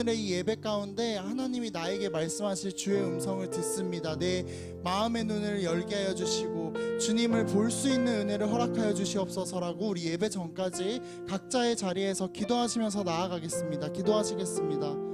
오늘의 이 예배 가운데 하나님이 나에게 말씀하실 주의 음성을 듣습니다. 내 마음의 눈을 열게 하여 주시고 주님을 볼 수 있는 은혜를 허락하여 주시옵소서라고 우리 예배 전까지 각자의 자리에서 기도하시면서 나아가겠습니다. 기도하시겠습니다.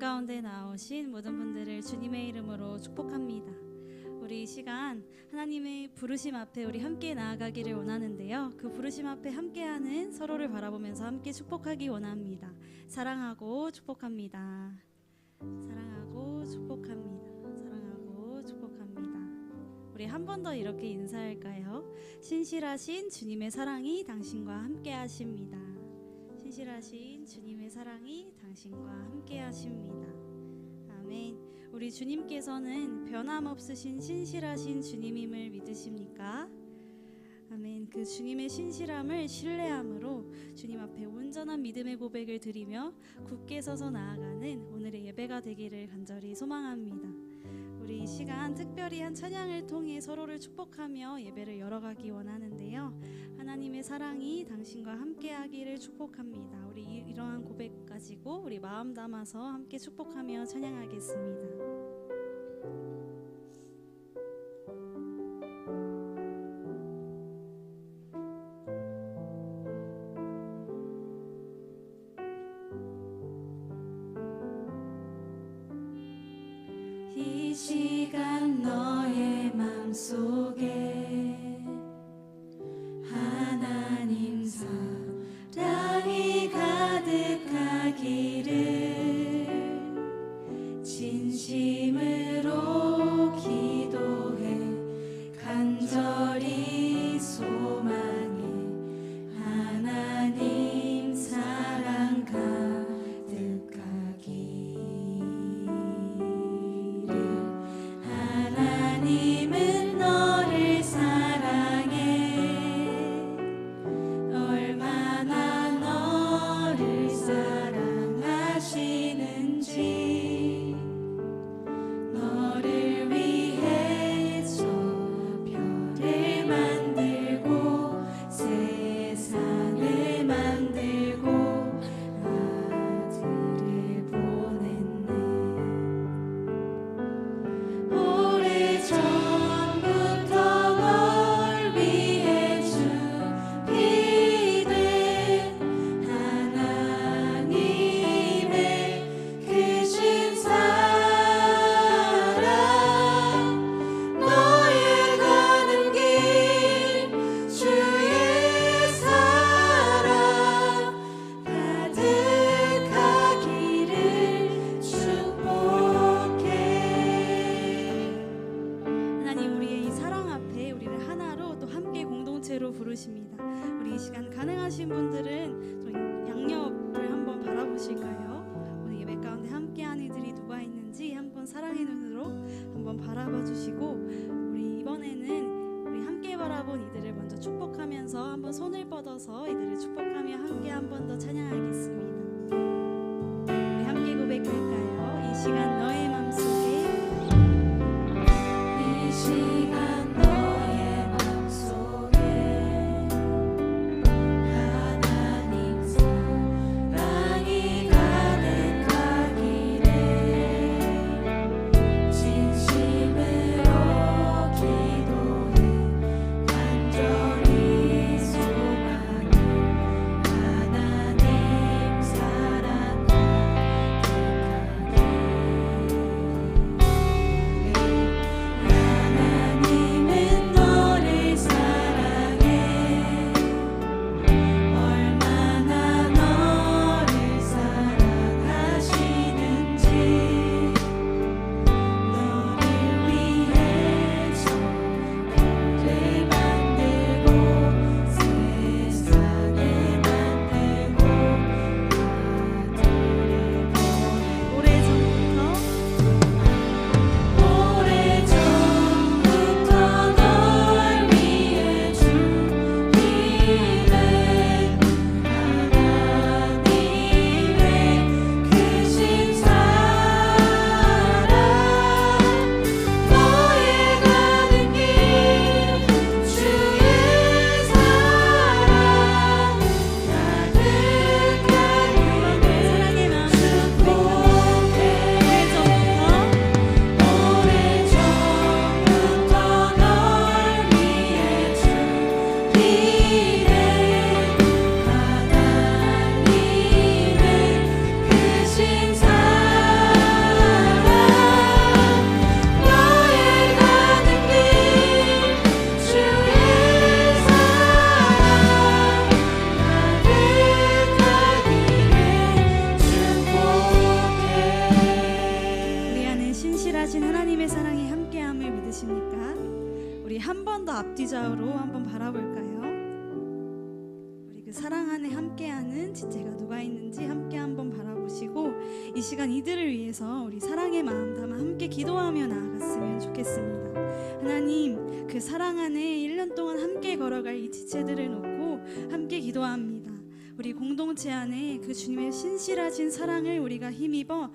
가운데 나오신 모든 분들을 주님의 이름으로 축복합니다. 우리 이 시간 하나님의 부르심 앞에 우리 함께 나아가기를 원하는데요. 그 부르심 앞에 함께하는 서로를 바라보면서 함께 축복하기 원합니다. 사랑하고 축복합니다. 사랑하고 축복합니다. 사랑하고 축복합니다. 우리 한 번 더 이렇게 인사할까요? 신실하신 주님의 사랑이 당신과 함께 하십니다. 신실하신 주님의 사랑이 당신과 함께 하십니다. 아멘. 우리 주님께서는 변함없으신 신실하신 주님임을 믿으십니까? 아멘. 그 주님의 신실함을 신뢰함으로 주님 앞에 온전한 믿음의 고백을 드리며 굳게 서서 나아가는 오늘의 예배가 되기를 간절히 소망합니다. 우리 이 시간 특별히 한 찬양을 통해 서로를 축복하며 예배를 열어가기 원하는데요. 하나님의 사랑이 당신과 함께하기를 축복합니다. 우리 이러한 고백 가지고 우리 마음 담아서 함께 축복하며 찬양하겠습니다. 이 시간 너의 맘속에 하나님 사랑이 가득하기를 진심으로 기도해 간절히 소망해 하나님 사랑 가득하기를 하나님은 너를 사랑해 얼마나 너를 사랑하시는지 너를 위해 저 별을 만들고 세상을 만들고 아들을 보냈네. 오래전부터 널 위해 준비된 하나님의 크신 사랑 너의 가는 길 주의 사랑 가득하기를 축복해. 하나님 우리의 이 사랑 앞에 우리를 하나로 또 함께 공동체로 부르십니다. 우리 이 시간 가능하신 분들은 좀 양옆을 한번 바라보실까요? 오늘 예배 가운데 함께한 이들이 누가 있는지 한번 사랑의 눈으로 한번 바라봐 주시고 우리 이번에는 우리 함께 바라본 이들을 먼저 축복하면서 한번 손을 뻗어서 이들을 축복하며 함께 한 번 더 찬양하겠습니다. 우리 함께 고백할까요? 이 시간 너의 맘속에 이 시간 너의 맘속에 하나님 사랑이 가득하기를 진심으로 기도해 간절히 소망해 하나님 사랑 가득하기를 신실하신 하나님의 사랑이 함께함을 믿으십니까? 우리 한 번 더 앞뒤좌우로 한번 바라볼까요? 우리 그 사랑 안에 함께하는 지체가 누가 있는지 함께 한번 바라보시고 이 시간 이들을 위해서 우리 사랑의 마음 담아 함께 기도하며 나아갔으면 좋겠습니다. 하나님, 그 사랑 안에 1년 동안 함께 걸어갈 이 지체들을 놓고 함께 기도합니다. 우리 공동체 안에 그 주님의 신실하신 사랑을 우리가 힘입어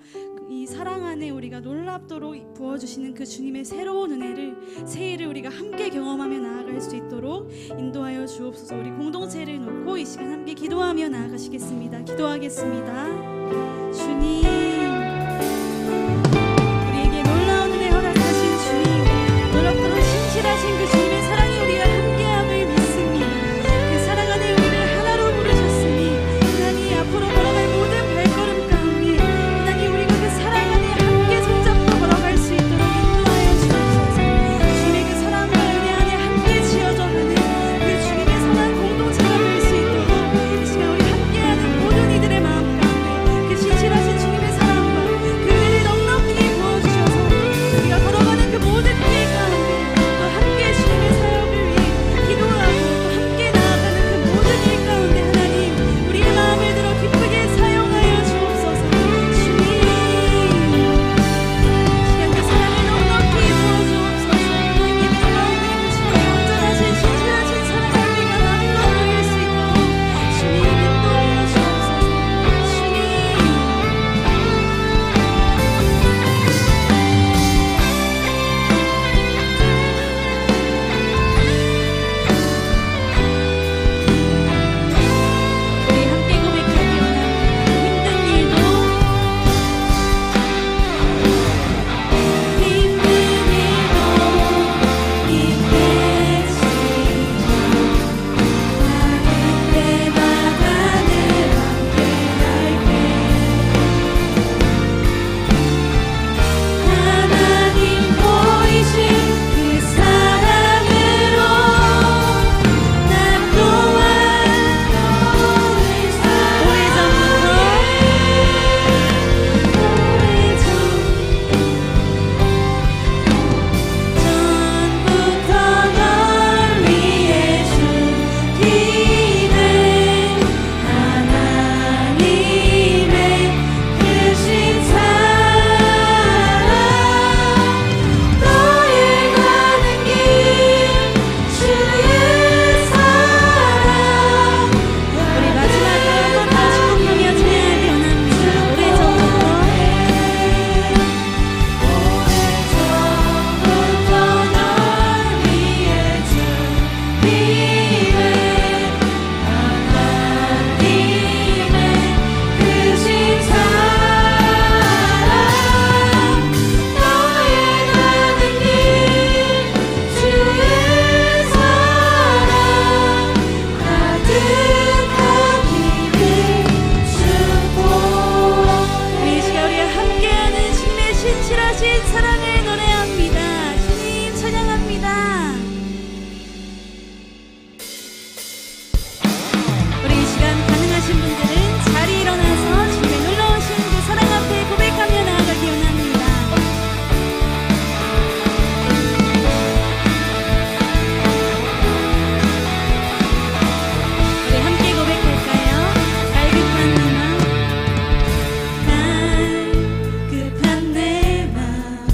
이 사랑 안에 우리가 놀랍도록 부어주시는 그 주님의 새로운 은혜를, 새해를 우리가 함께 경험하며 나아갈 수 있도록 인도하여 주옵소서. 우리 공동체를 놓고 이 시간 함께 기도하며 나아가시겠습니다. 기도하겠습니다. 주님, 우리에게 놀라운 은혜 허락하신 주님, 놀랍도록 신실하신 그 주님의 사랑이 우리와 함께함을 믿습니다. 그 사랑 안에 우리를 하나로 부르셨으니 하나님 앞으로 걸어갈 모든 발걸음 가운데 하나님 우리가 그 사랑 안에 함께 손잡고 걸어갈 수 있도록 인도하여 주옵소서. 주님의 그 사랑과 은혜 안에 함께 지어져가는 그 주님의 선한 공동체가 될 수 있도록 이 시간 우리 함께하는 모든 이들의 마음 가운데 그 신실하신 주님의 사랑과 그 은혜를 넉넉히 부어주셔서 우리가 걸어가는 그 모든 길 가운데 또 함께 주님의 사역을 위해 기도하고 또 함께 나아가는 그 모든 일 가운데 하나님 우리의 마음을 들어 기쁘게 사용하여 주옵소서. 주님, 시간 그 사랑을 넉넉히 부어주옵소서. 이 가운데 주님의 온전하신 신실하신 사랑을 우리가 마음껏 누릴 수 있도록 주님 인도하여 주옵소서. 주님, 우리 함께 고백하며 힘든 일도 있겠지만 그때마다 늘 함께할게. 하나님 보이신 그 사랑으로 나 또한 전부터 널 위해 주기네. 하나님의 크신 사랑 너의 가는 길 주의 사랑. 우리 마지막으로 다 축복하며 찬양하기 원합니다. 오래전부터 널 위해 주기네. 하나님의 크신 사랑 너의 가는 길 주의 사랑 가득하기를 축복. 우리 이 시간 우리가 함께하는 주님의 신실하신 사랑을 노래합니다. 주님 찬양합니다. 우리 이 시간 가능하신 분들은 자리 일어나서 주님의 놀라우신 그 사랑 앞에 고백하며 나아가기 원합니다. 우리 함께 고백할까요? 갈급한 내 마음, 갈급한 내 마음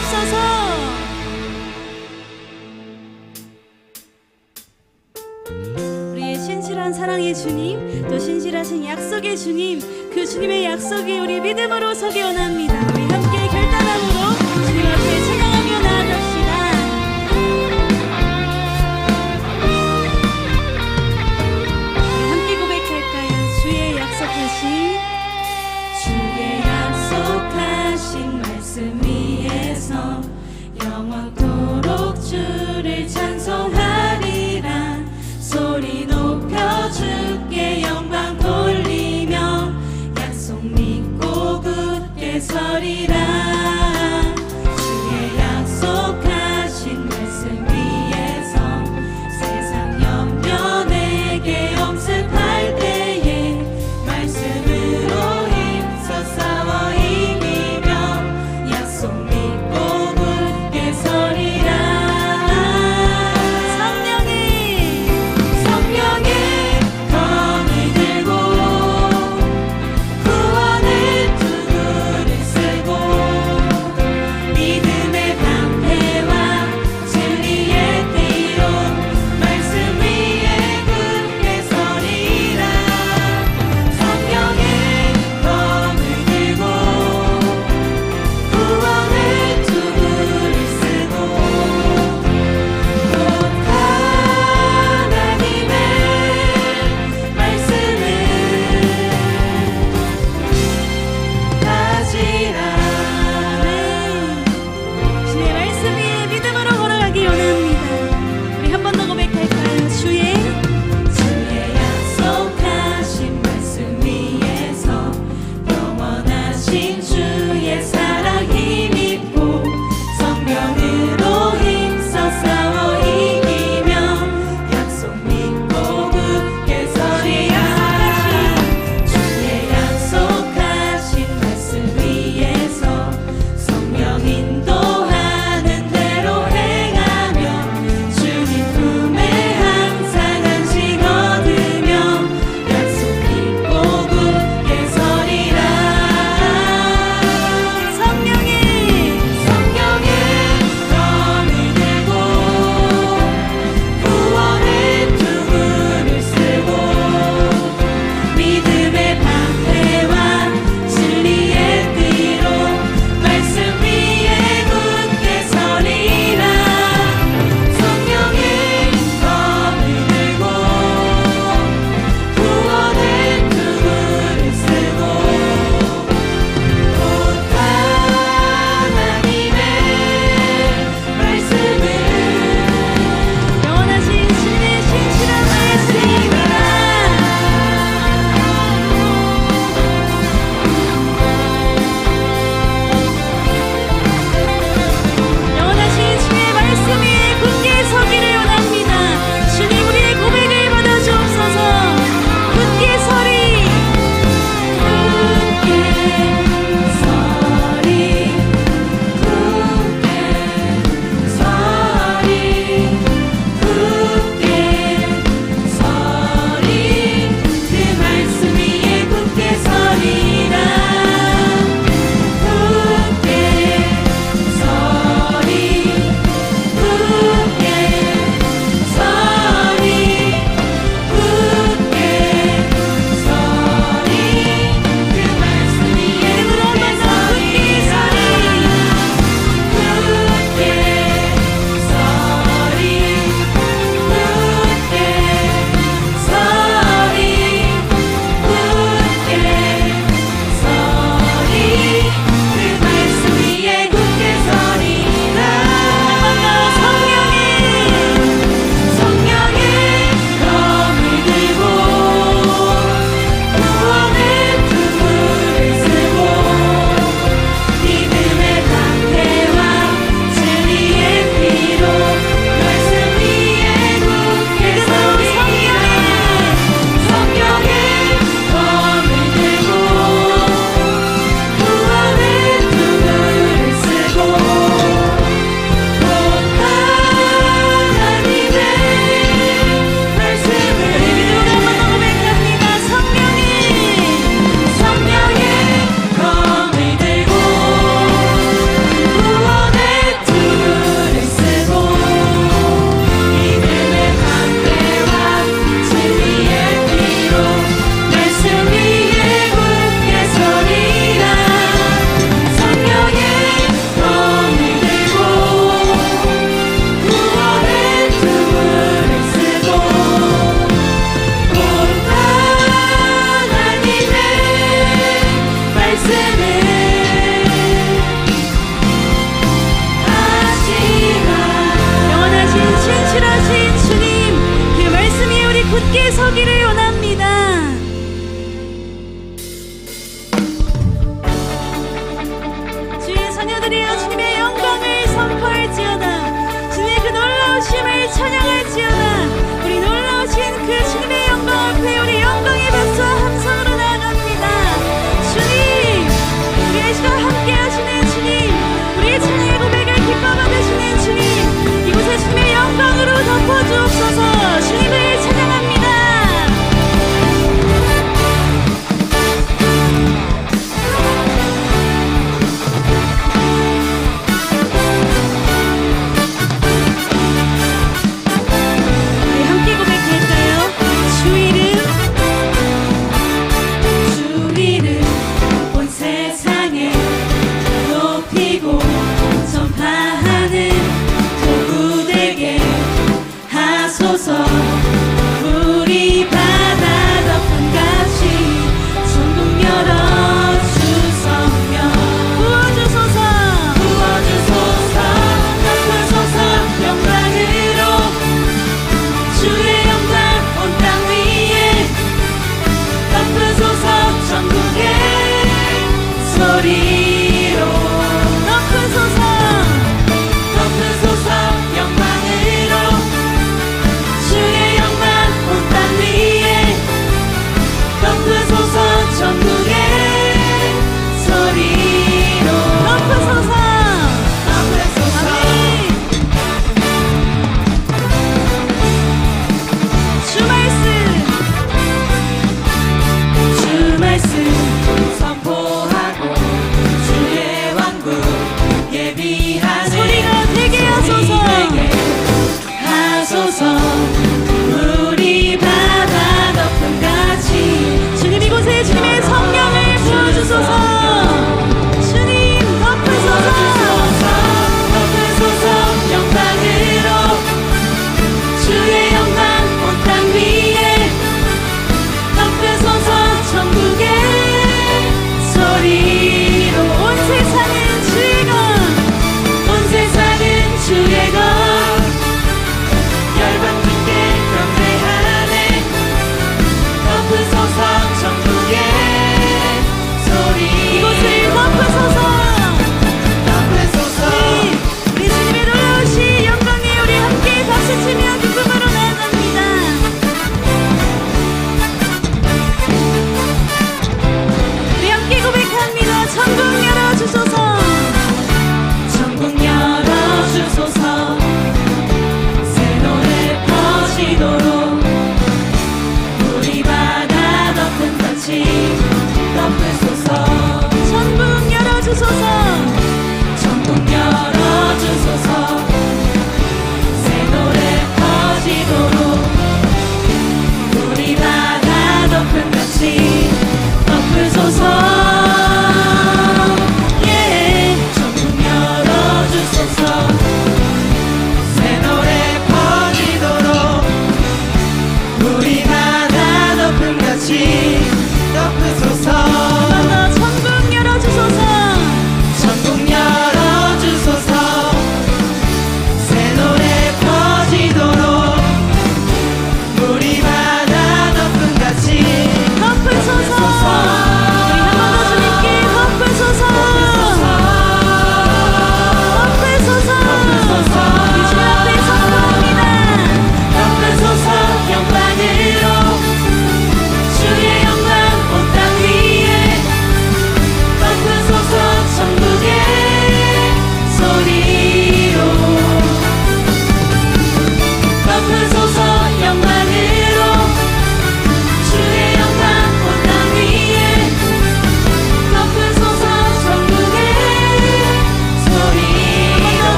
주옵소서. 우리의 신실한 사랑의 주님, 또 신실하신 약속의 주님, 그 주님의 약속에 우리 믿음으로 서기 원합니다. 우리 함께 결단함으로 주님 앞에 찬양하며 나아갑시다. 우리 함께 고백할까요? 주의 약속하신 말씀 위에서 영원토록 주를 찬송하리라. 소리 높여 주께 영광 돌리며 약속 믿고 굳게 서리라. 주의 약속하신 말씀 위에서 세상 염려 내게 엄습할 때에 말씀으로 힘써 싸워 이기며 약속 믿고 굳게 서리라.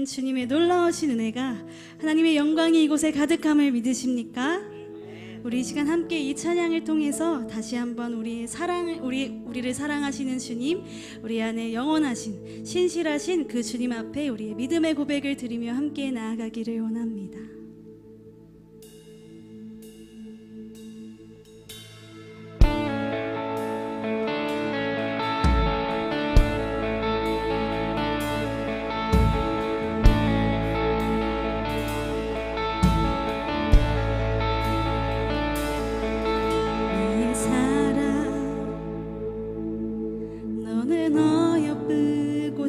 주님의 놀라우신 은혜가 하나님의 영광이 이곳에 가득함을 믿으십니까? 우리 이 시간 함께 이 찬양을 통해서 다시 한번 우리를 사랑하시는 주님, 우리 안에 영원하신 신실하신 그 주님 앞에 우리의 믿음의 고백을 드리며 함께 나아가기를 원합니다.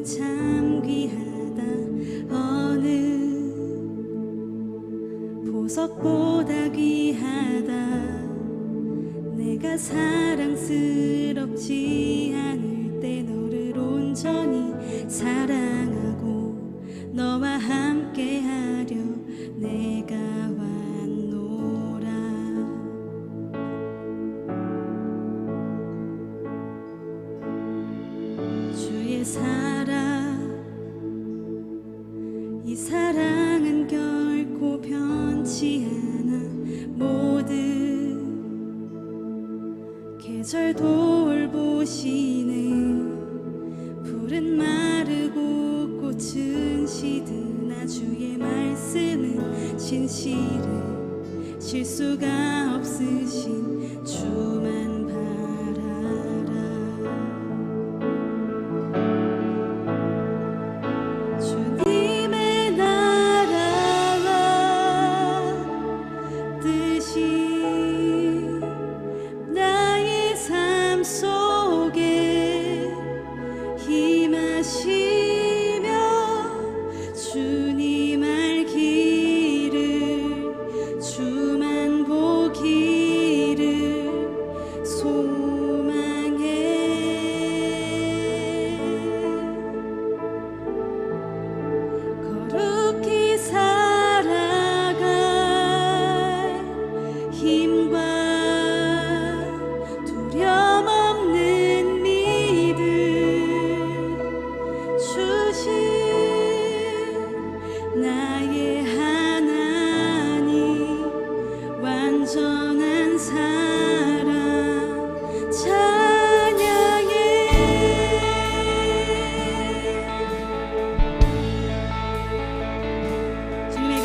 참 귀하다. 어느 보석보다 귀하다. 내가 사랑스럽지 않을 때 너를 온전히 사랑하고 너와 함께하려 내가 왔노라. 주의 이 사랑은 결코 변치 않아. 모든 계절 돌보시는 푸른 마르고 꽃은 시드나 주의 말씀은 진실해. 실수가 없으신 주만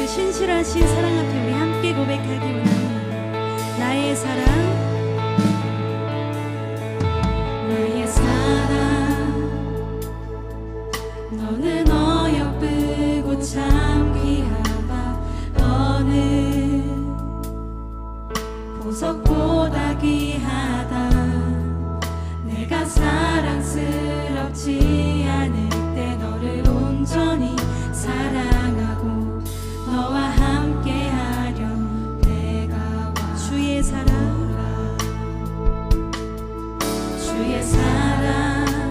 신실하신 사랑 앞에 우리 함께 고백하기 원합니다. 나의 사랑, 나의 사랑, 너는 어여쁘고 참 귀하다. 어느 보석보다 귀하다. 내가 사랑스럽지 않을 때 너를 온전히 사랑하고 너와 함께하려 내가 와. 주의 사랑, 주의 사랑,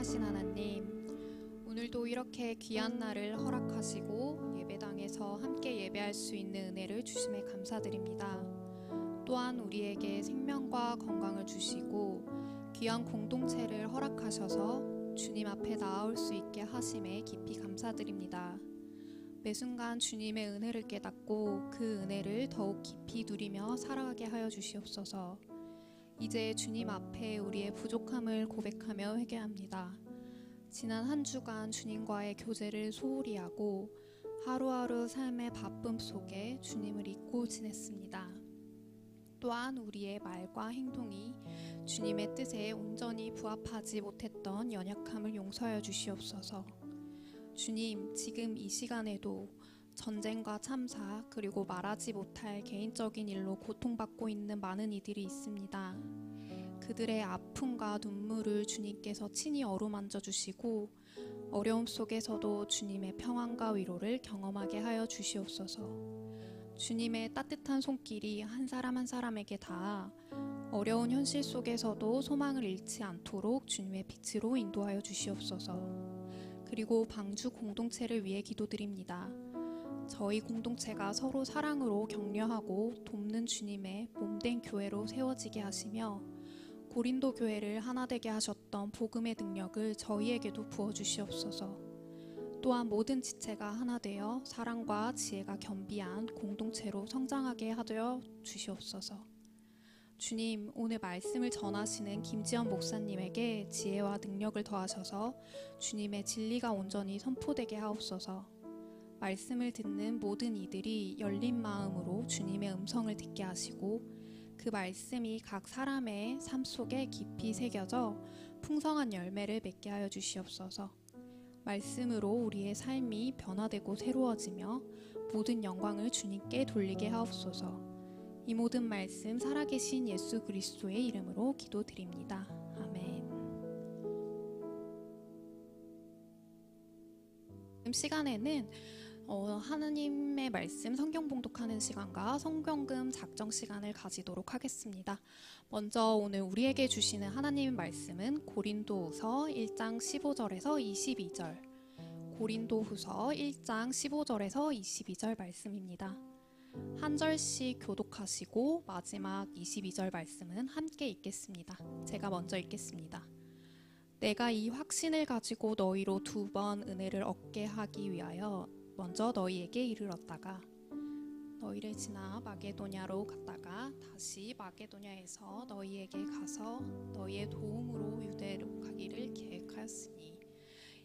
신실하신 하나님, 오늘도 이렇게 귀한 날을 허락하시고 예배당에서 함께 예배할 수 있는 은혜를 주심에 감사드립니다. 또한 우리에게 생명과 건강을 주시고 귀한 공동체를 허락하셔서 주님 앞에 나아올 수 있게 하심에 깊이 감사드립니다. 매 순간 주님의 은혜를 깨닫고 그 은혜를 더욱 깊이 누리며 살아가게 하여 주시옵소서. 이제 주님 앞에 우리의 부족함을 고백하며 회개합니다. 지난 한 주간 주님과의 교제를 소홀히 하고 하루하루 삶의 바쁨 속에 주님을 잊고 지냈습니다. 또한 우리의 말과 행동이 주님의 뜻에 온전히 부합하지 못했던 연약함을 용서하여 주시옵소서. 주님, 지금 이 시간에도 전쟁과 참사 그리고 말하지 못할 개인적인 일로 고통받고 있는 많은 이들이 있습니다. 그들의 아픔과 눈물을 주님께서 친히 어루만져 주시고 어려움 속에서도 주님의 평안과 위로를 경험하게 하여 주시옵소서. 주님의 따뜻한 손길이 한 사람 한 사람에게 닿아 어려운 현실 속에서도 소망을 잃지 않도록 주님의 빛으로 인도하여 주시옵소서. 그리고 방주 공동체를 위해 기도드립니다. 저희 공동체가 서로 사랑으로 격려하고 돕는 주님의 몸된 교회로 세워지게 하시며 고린도 교회를 하나 되게 하셨던 복음의 능력을 저희에게도 부어주시옵소서. 또한 모든 지체가 하나 되어 사랑과 지혜가 겸비한 공동체로 성장하게 하여 주시옵소서. 주님, 오늘 말씀을 전하시는 김지연 목사님에게 지혜와 능력을 더하셔서 주님의 진리가 온전히 선포되게 하옵소서. 말씀을 듣는 모든 이들이 열린 마음으로 주님의 음성을 듣게 하시고 그 말씀이 각 사람의 삶 속에 깊이 새겨져 풍성한 열매를 맺게 하여 주시옵소서. 말씀으로 우리의 삶이 변화되고 새로워지며 모든 영광을 주님께 돌리게 하옵소서. 이 모든 말씀 살아계신 예수 그리스도의 이름으로 기도드립니다. 아멘. 지금 시간에는 하나님의 말씀 성경 봉독하는 시간과 성경금 작정 시간을 가지도록 하겠습니다. 먼저 오늘 우리에게 주시는 하나님의 말씀은 고린도후서 1장 15절에서 22절, 고린도후서 1장 15절에서 22절 말씀입니다. 한 절씩 교독하시고 마지막 22절 말씀은 함께 읽겠습니다. 제가 먼저 읽겠습니다. 내가 이 확신을 가지고 너희로 2번 은혜를 얻게 하기 위하여 먼저 너희에게 이르렀다가 너희를 지나 마게도냐로 갔다가 다시 마게도냐에서 너희에게 가서 너희의 도움으로 유대로 가기를 계획하였으니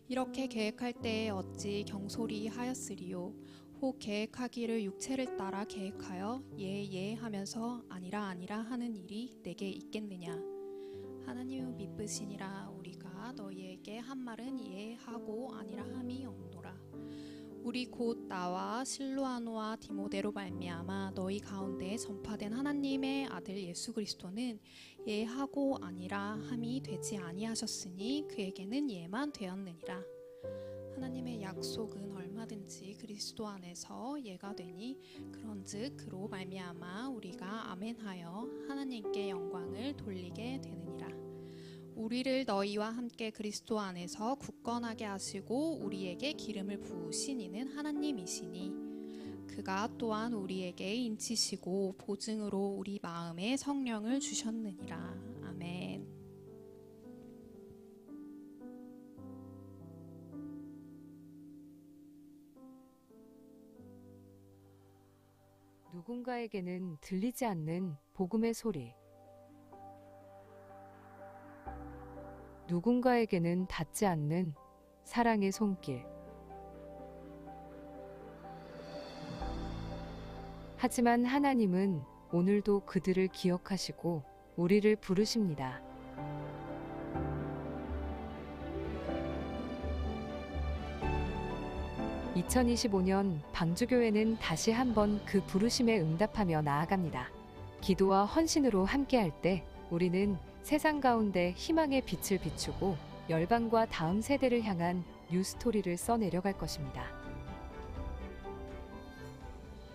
이렇게 계획할 때에 어찌 경솔히 하였으리요. 혹 계획하기를 육체를 따라 계획하여 예 하면서 아니라 하는 일이 내게 있겠느냐. 하나님은 미쁘시니라. 우리가 너희에게 한 말은 예 하고 아니라 함이 없노라. 우리 곧 나와 실로아노와 디모데로 말미암아 너희 가운데 전파된 하나님의 아들 예수 그리스도는 예 하고 아니라 함이 되지 아니하셨으니 그에게는 예만 되었느니라. 하나님의 약속은 얼마든지 그리스도 안에서 예가 되니 그런즉 그로 말미암아 우리가 아멘하여 하나님께 영광을 돌리게 되느니라. 우리를 너희와 함께 그리스도 안에서 굳건하게 하시고 우리에게 기름을 부으신 이는 하나님이시니 그가 또한 우리에게 인치시고 보증으로 우리 마음에 성령을 주셨느니라. 아멘. 누군가에게는 들리지 않는 복음의 소리, 누군가에게는 닿지 않는 사랑의 손길. 하지만 하나님은 오늘도 그들을 기억하시고 우리를 부르십니다. (2025년) 방주교회는 다시 한번 그 부르심에 응답하며 나아갑니다. 기도와 헌신으로 함께할 때 우리는 세상 가운데 희망의 빛을 비추고 열방과 다음 세대를 향한 뉴스토리를 써내려갈 것입니다.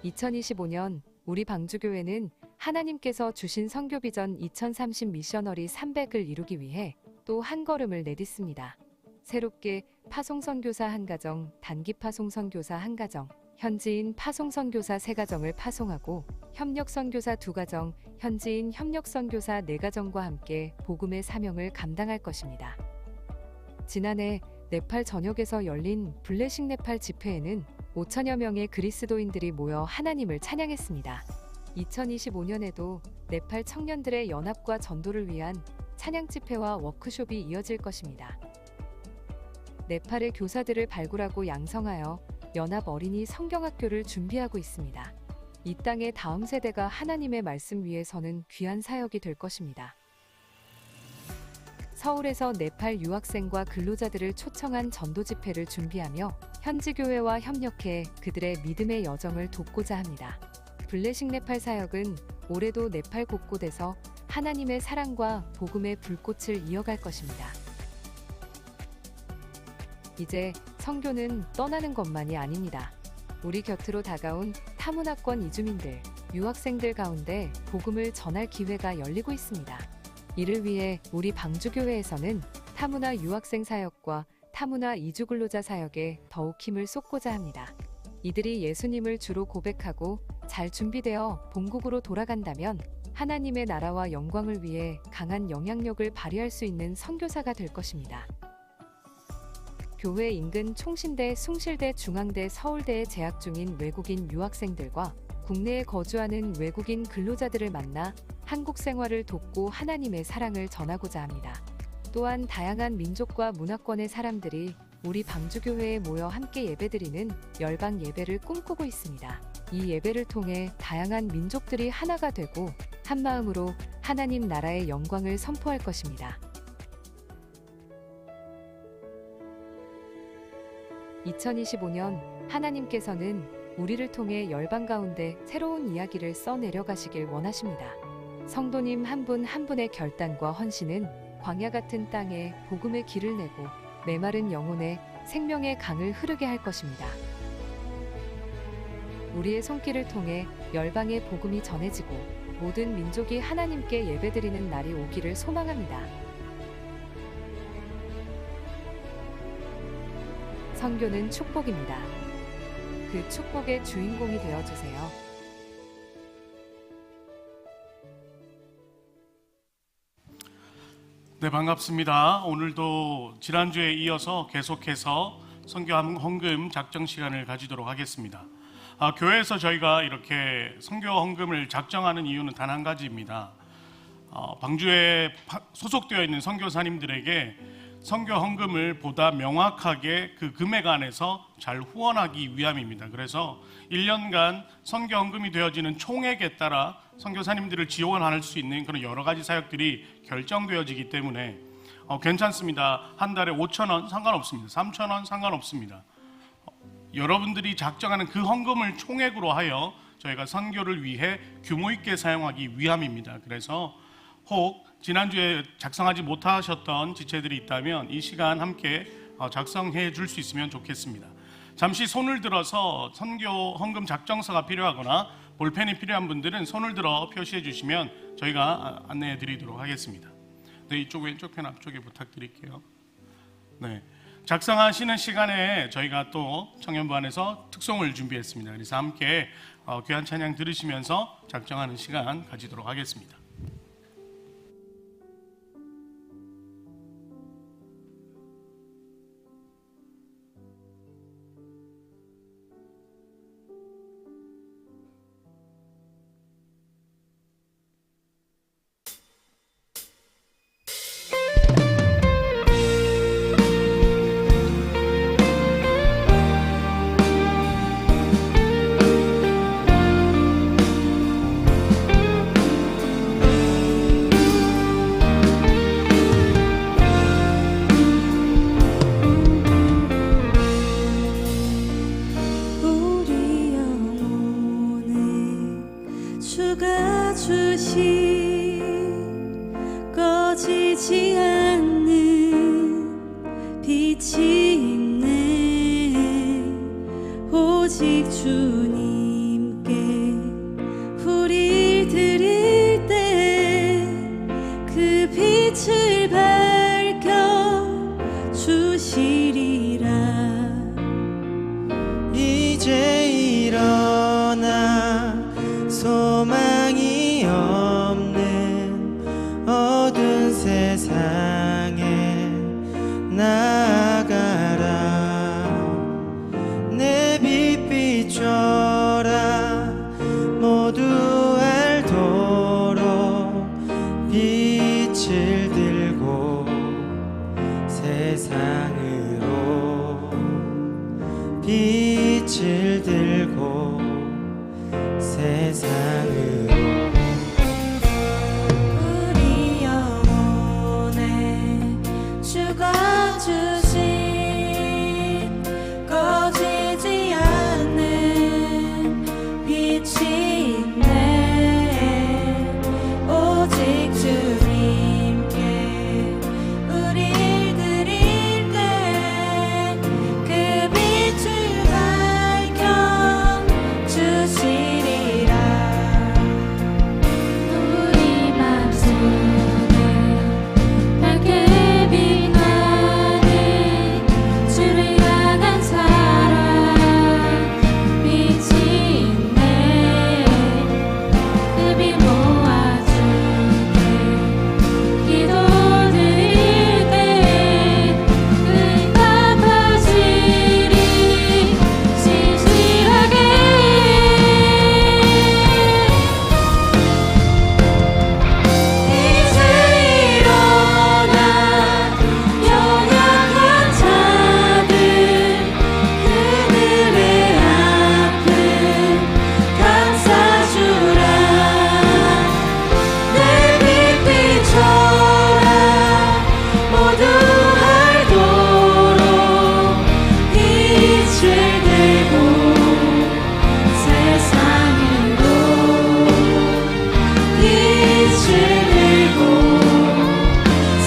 2025년 우리 방주교회는 하나님께서 주신 선교비전 2030 미셔너리 300을 이루기 위해 또 한 걸음을 내딛습니다. 새롭게 파송선교사 1가정, 단기 파송선교사 1가정, 현지인 파송선교사 3가정을 파송하고 협력선교사 2가정, 현지인 협력선교사 4가정과 함께 복음의 사명을 감당할 것입니다. 지난해 네팔 전역에서 열린 블레싱 네팔 집회에는 5천여 명의 그리스도인들이 모여 하나님을 찬양했습니다. 2025년에도 네팔 청년들의 연합과 전도를 위한 찬양 집회와 워크숍이 이어질 것입니다. 네팔의 교사들을 발굴하고 양성하여 연합 어린이 성경학교를 준비하고 있습니다. 이 땅의 다음 세대가 하나님의 말씀 위에 서는 귀한 사역이 될 것입니다. 서울에서 네팔 유학생과 근로자들을 초청한 전도 집회를 준비하며 현지 교회와 협력해 그들의 믿음의 여정을 돕고자 합니다. 블레싱 네팔 사역은 올해도 네팔 곳곳에서 하나님의 사랑과 복음의 불꽃을 이어갈 것입니다. 이제 선교는 떠나는 것만이 아닙니다. 우리 곁으로 다가온 타문화권 이주민들, 유학생들 가운데 복음을 전할 기회가 열리고 있습니다. 이를 위해 우리 방주교회에서는 타문화 유학생 사역과 타문화 이주 근로자 사역에 더욱 힘을 쏟고자 합니다. 이들이 예수님을 주로 고백하고 잘 준비되어 본국으로 돌아간다면 하나님의 나라와 영광을 위해 강한 영향력을 발휘할 수 있는 선교사가 될 것입니다. 교회 인근 총신대, 숭실대, 중앙대, 서울대에 재학 중인 외국인 유학생들과 국내에 거주하는 외국인 근로자들을 만나 한국 생활을 돕고 하나님의 사랑을 전하고자 합니다. 또한 다양한 민족과 문화권의 사람들이 우리 방주교회에 모여 함께 예배드리는 열방 예배를 꿈꾸고 있습니다. 이 예배를 통해 다양한 민족들이 하나가 되고 한마음으로 하나님 나라의 영광을 선포할 것입니다. 2025년 하나님께서는 우리를 통해 열방 가운데 새로운 이야기를 써내려가시길 원하십니다. 성도님 한 분 한 분의 결단과 헌신은 광야 같은 땅에 복음의 길을 내고 메마른 영혼에 생명의 강을 흐르게 할 것입니다. 우리의 손길을 통해 열방의 복음이 전해지고 모든 민족이 하나님께 예배드리는 날이 오기를 소망합니다. 선교는 축복입니다. 그 축복의 주인공이 되어주세요. 네, 반갑습니다. 오늘도 지난주에 이어서 계속해서 선교 헌금 작정 시간을 가지도록 하겠습니다. 교회에서 저희가 이렇게 선교 헌금을 작정하는 이유는 단 한 가지입니다. 방주에 소속되어 있는 선교사님들에게 선교 헌금을 보다 명확하게 그 금액 안에서 잘 후원하기 위함입니다. 그래서 1년간 선교 헌금이 되어지는 총액에 따라 선교사님들을 지원할 수 있는 그런 여러 가지 사역들이 결정되어지기 때문에 괜찮습니다. 한 달에 5,000원 상관없습니다. 3,000원 상관없습니다. 여러분들이 작정하는 그 헌금을 총액으로 하여 저희가 선교를 위해 규모 있게 사용하기 위함입니다. 그래서 혹 지난주에 작성하지 못하셨던 지체들이 있다면 이 시간 함께 작성해 줄 수 있으면 좋겠습니다. 잠시 손을 들어서 선교 헌금 작정서가 필요하거나 볼펜이 필요한 분들은 손을 들어 표시해 주시면 저희가 안내해 드리도록 하겠습니다. 네, 이쪽 왼쪽 편 앞쪽에 부탁드릴게요. 네, 작성하시는 시간에 저희가 또 청년부 안에서 특송을 준비했습니다. 그래서 함께 귀한 찬양 들으시면서 작정하는 시간 가지도록 하겠습니다. 꺼지지 않는 빛이 있네. 오직 주님께 우리 드릴 때 그 빛을 밝혀 주시 나아가라. 내 빛 비춰라. 모두 알도록 빛을 들고 세상으로 빛을 들고 세상으로. 우리 영혼에 주가 주신 꺼지지 않는 빛이 있네. 오직 주님께 우릴 드릴 때 그 빛을 밝혀 주시리라. 우리 맘속에 밝게 빛나는 주를 향한 사랑 빛이 있네. 그 빛 모아주게 기도 드릴 때 응답하시리 신실하게. 이제 일어나 연약한 자들 그들의 아픔 감싸주라. 내 빛 비춰라. 모두 알도록 빛을 들고 세상으로 빛을 들고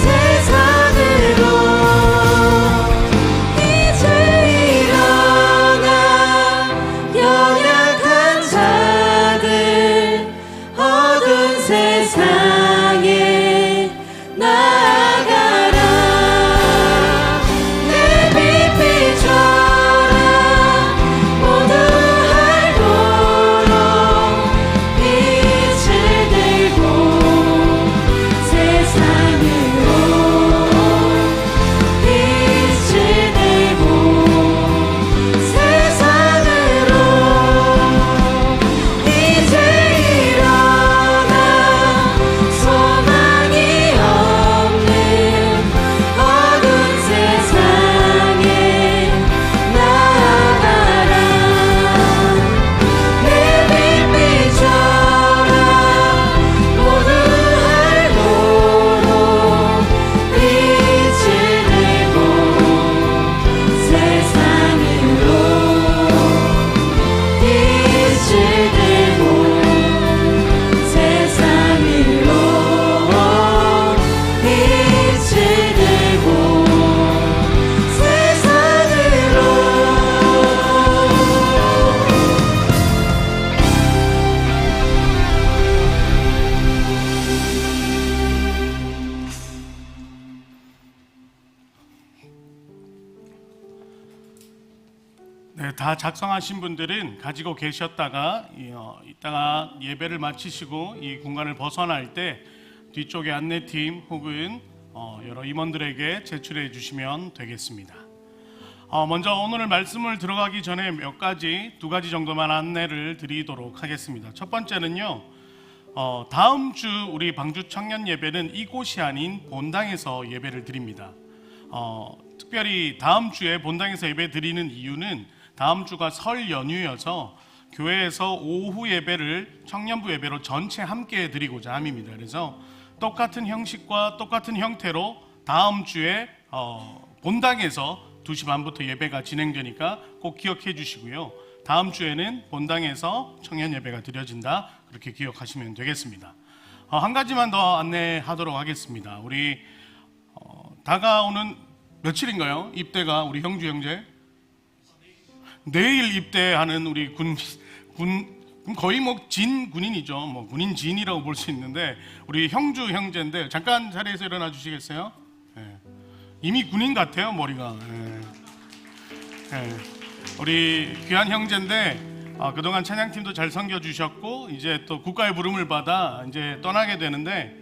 세상으로. 이제 일어나 연약한 자들 어두운 세상에 나아가라. 내 빛 비춰라. 모두 알도록 빛을 들고 세상으로 빛을 들고 세상으로. 이제 일어나 소망이 없는 어두운 세상에 나아가라. 내 빛 비춰라. 모두 알도록 빛을 들고 세상으로 빛을 들고 세상으로 빛을 들고 세상으로. 네, 다 작성하신 분들은 가지고 계셨다가 이따가 예배를 마치시고 이 공간을 벗어날 때 뒤쪽에 안내팀 혹은 여러 임원들에게 제출해 주시면 되겠습니다. 먼저 오늘 말씀을 들어가기 전에 두 가지 정도만 안내를 드리도록 하겠습니다. 첫 번째는요, 다음 주 우리 방주 청년 예배는 이곳이 아닌 본당에서 예배를 드립니다. 특별히 다음 주에 본당에서 예배 드리는 이유는 다음 주가 설 연휴여서 교회에서 오후 예배를 청년부 예배로 전체 함께 드리고자 함입니다. 그래서 똑같은 형식과 똑같은 형태로 다음 주에 본당에서 2시 반부터 예배가 진행되니까 꼭 기억해 주시고요. 다음 주에는 본당에서 청년 예배가 드려진다, 그렇게 기억하시면 되겠습니다. 한 가지만 더 안내하도록 하겠습니다. 우리 다가오는 며칠인가요? 입대가 우리 형주 형제? 내일 입대하는 우리 군 거의 뭐 진 군인이죠. 뭐 군인 진이라고 볼 수 있는데 우리 형주 형제인데 잠깐 자리에서 일어나 주시겠어요? 네. 이미 군인 같아요, 머리가. 네. 네. 우리 귀한 형제인데 그동안 찬양팀도 잘 섬겨 주셨고 이제 또 국가의 부름을 받아 이제 떠나게 되는데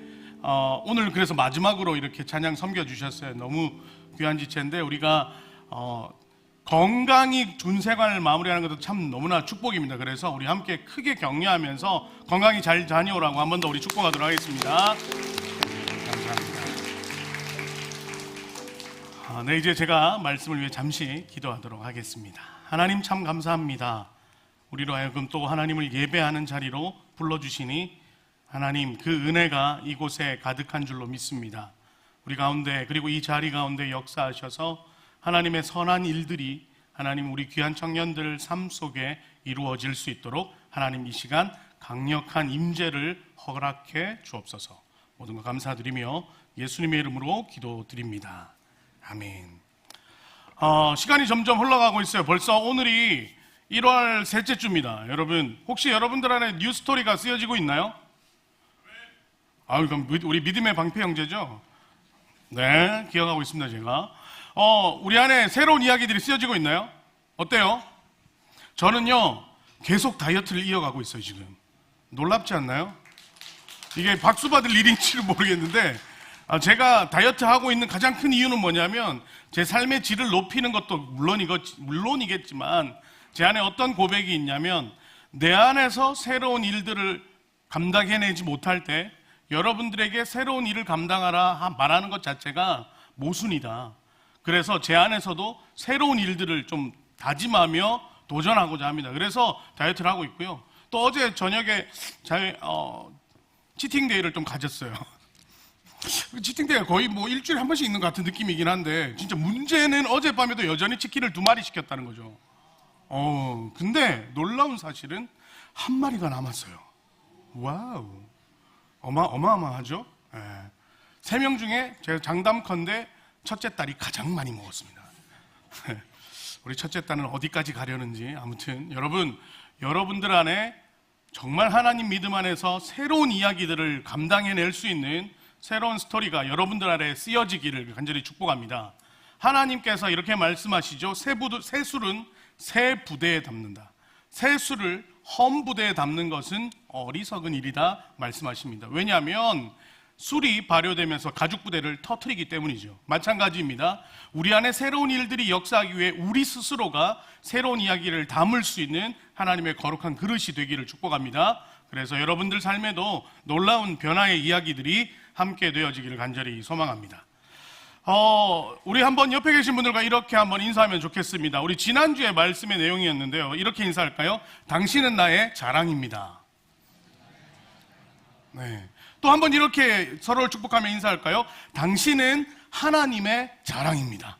오늘 그래서 마지막으로 이렇게 찬양 섬겨주셨어요. 너무 귀한 지체인데 우리가 건강히 준 생활을 마무리하는 것도 참 너무나 축복입니다. 그래서 우리 함께 크게 격려하면서 건강히 잘 다녀오라고 한 번 더 우리 축복하도록 하겠습니다. 감사합니다. 네, 이제 제가 말씀을 위해 잠시 기도하도록 하겠습니다. 하나님 참 감사합니다. 우리로 하여금 또 하나님을 예배하는 자리로 불러주시니 하나님 그 은혜가 이곳에 가득한 줄로 믿습니다. 우리 가운데 그리고 이 자리 가운데 역사하셔서 하나님의 선한 일들이 하나님 우리 귀한 청년들 삶 속에 이루어질 수 있도록 하나님 이 시간 강력한 임재를 허락해 주옵소서. 모든 것 감사드리며 예수님의 이름으로 기도드립니다. 아멘. 시간이 점점 흘러가고 있어요. 벌써 오늘이 1월 셋째 주입니다. 여러분 혹시 여러분들 안에 뉴스토리가 쓰여지고 있나요? 그럼 우리 믿음의 방패 형제죠? 네, 기억하고 있습니다. 제가 우리 안에 새로운 이야기들이 쓰여지고 있나요? 어때요? 저는요 계속 다이어트를 이어가고 있어요. 지금 놀랍지 않나요? 이게 박수 받을 일인지는 모르겠는데 제가 다이어트 하고 있는 가장 큰 이유는 뭐냐면 제 삶의 질을 높이는 것도 물론이겠지만 제 안에 어떤 고백이 있냐면 내 안에서 새로운 일들을 감당해내지 못할 때 여러분들에게 새로운 일을 감당하라 말하는 것 자체가 모순이다. 그래서 제 안에서도 새로운 일들을 좀 다짐하며 도전하고자 합니다. 그래서 다이어트를 하고 있고요. 또 어제 저녁에 치팅데이를 좀 가졌어요. 치팅데이가 거의 뭐 일주일에 한 번씩 있는 것 같은 느낌이긴 한데 진짜 문제는 어젯밤에도 여전히 치킨을 2마리 시켰다는 거죠. 근데 놀라운 사실은 한 마리가 남았어요. 와우, 어마어마하죠. 3명 중에 제가 장담컨대 첫째 딸이 가장 많이 먹었습니다. 우리 첫째 딸은 어디까지 가려는지. 아무튼 여러분들 안에 정말 하나님 믿음 안에서 새로운 이야기들을 감당해낼 수 있는 새로운 스토리가 여러분들 안에 쓰여지기를 간절히 축복합니다. 하나님께서 이렇게 말씀하시죠. 새술은 새 부대에 담는다. 새술을 험 부대에 담는 것은 어리석은 일이다 말씀하십니다. 왜냐하면 술이 발효되면서 가죽 부대를 터뜨리기 때문이죠. 마찬가지입니다. 우리 안에 새로운 일들이 역사하기 위해 우리 스스로가 새로운 이야기를 담을 수 있는 하나님의 거룩한 그릇이 되기를 축복합니다. 그래서 여러분들 삶에도 놀라운 변화의 이야기들이 함께 되어지기를 간절히 소망합니다. 우리 한번 옆에 계신 분들과 이렇게 한번 인사하면 좋겠습니다. 우리 지난주에 말씀의 내용이었는데요. 이렇게 인사할까요? 당신은 나의 자랑입니다. 네. 또 한번 이렇게 서로를 축복하며 인사할까요? 당신은 하나님의 자랑입니다.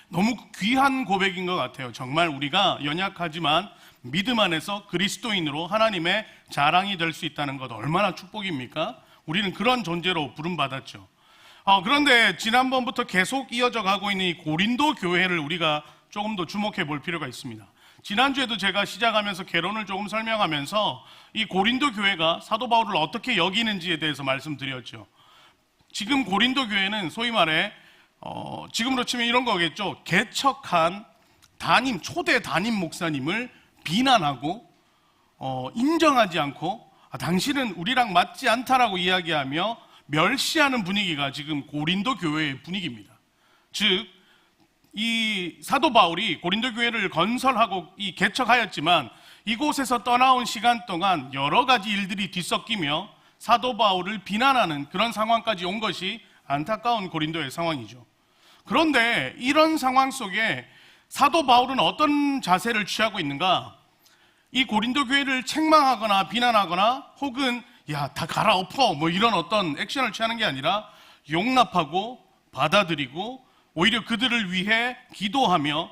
너무 귀한 고백인 것 같아요. 정말 우리가 연약하지만 믿음 안에서 그리스도인으로 하나님의 자랑이 될 수 있다는 것 얼마나 축복입니까? 우리는 그런 존재로 부름받았죠. 그런데 지난번부터 계속 이어져 가고 있는 이 고린도 교회를 우리가 조금 더 주목해 볼 필요가 있습니다. 지난주에도 제가 시작하면서 개론을 조금 설명하면서 이 고린도 교회가 사도 바울을 어떻게 여기는지에 대해서 말씀드렸죠. 지금 고린도 교회는 소위 말해 지금으로 치면 이런 거겠죠. 개척한 초대 담임 목사님을 비난하고 인정하지 않고 당신은 우리랑 맞지 않다라고 이야기하며 멸시하는 분위기가 지금 고린도 교회의 분위기입니다. 즉 이 사도 바울이 고린도 교회를 건설하고 이 개척하였지만 이곳에서 떠나온 시간 동안 여러 가지 일들이 뒤섞이며 사도 바울을 비난하는 그런 상황까지 온 것이 안타까운 고린도의 상황이죠. 그런데 이런 상황 속에 사도 바울은 어떤 자세를 취하고 있는가? 이 고린도 교회를 책망하거나 비난하거나 혹은 다 갈아엎어 뭐 이런 어떤 액션을 취하는 게 아니라 용납하고 받아들이고 오히려 그들을 위해 기도하며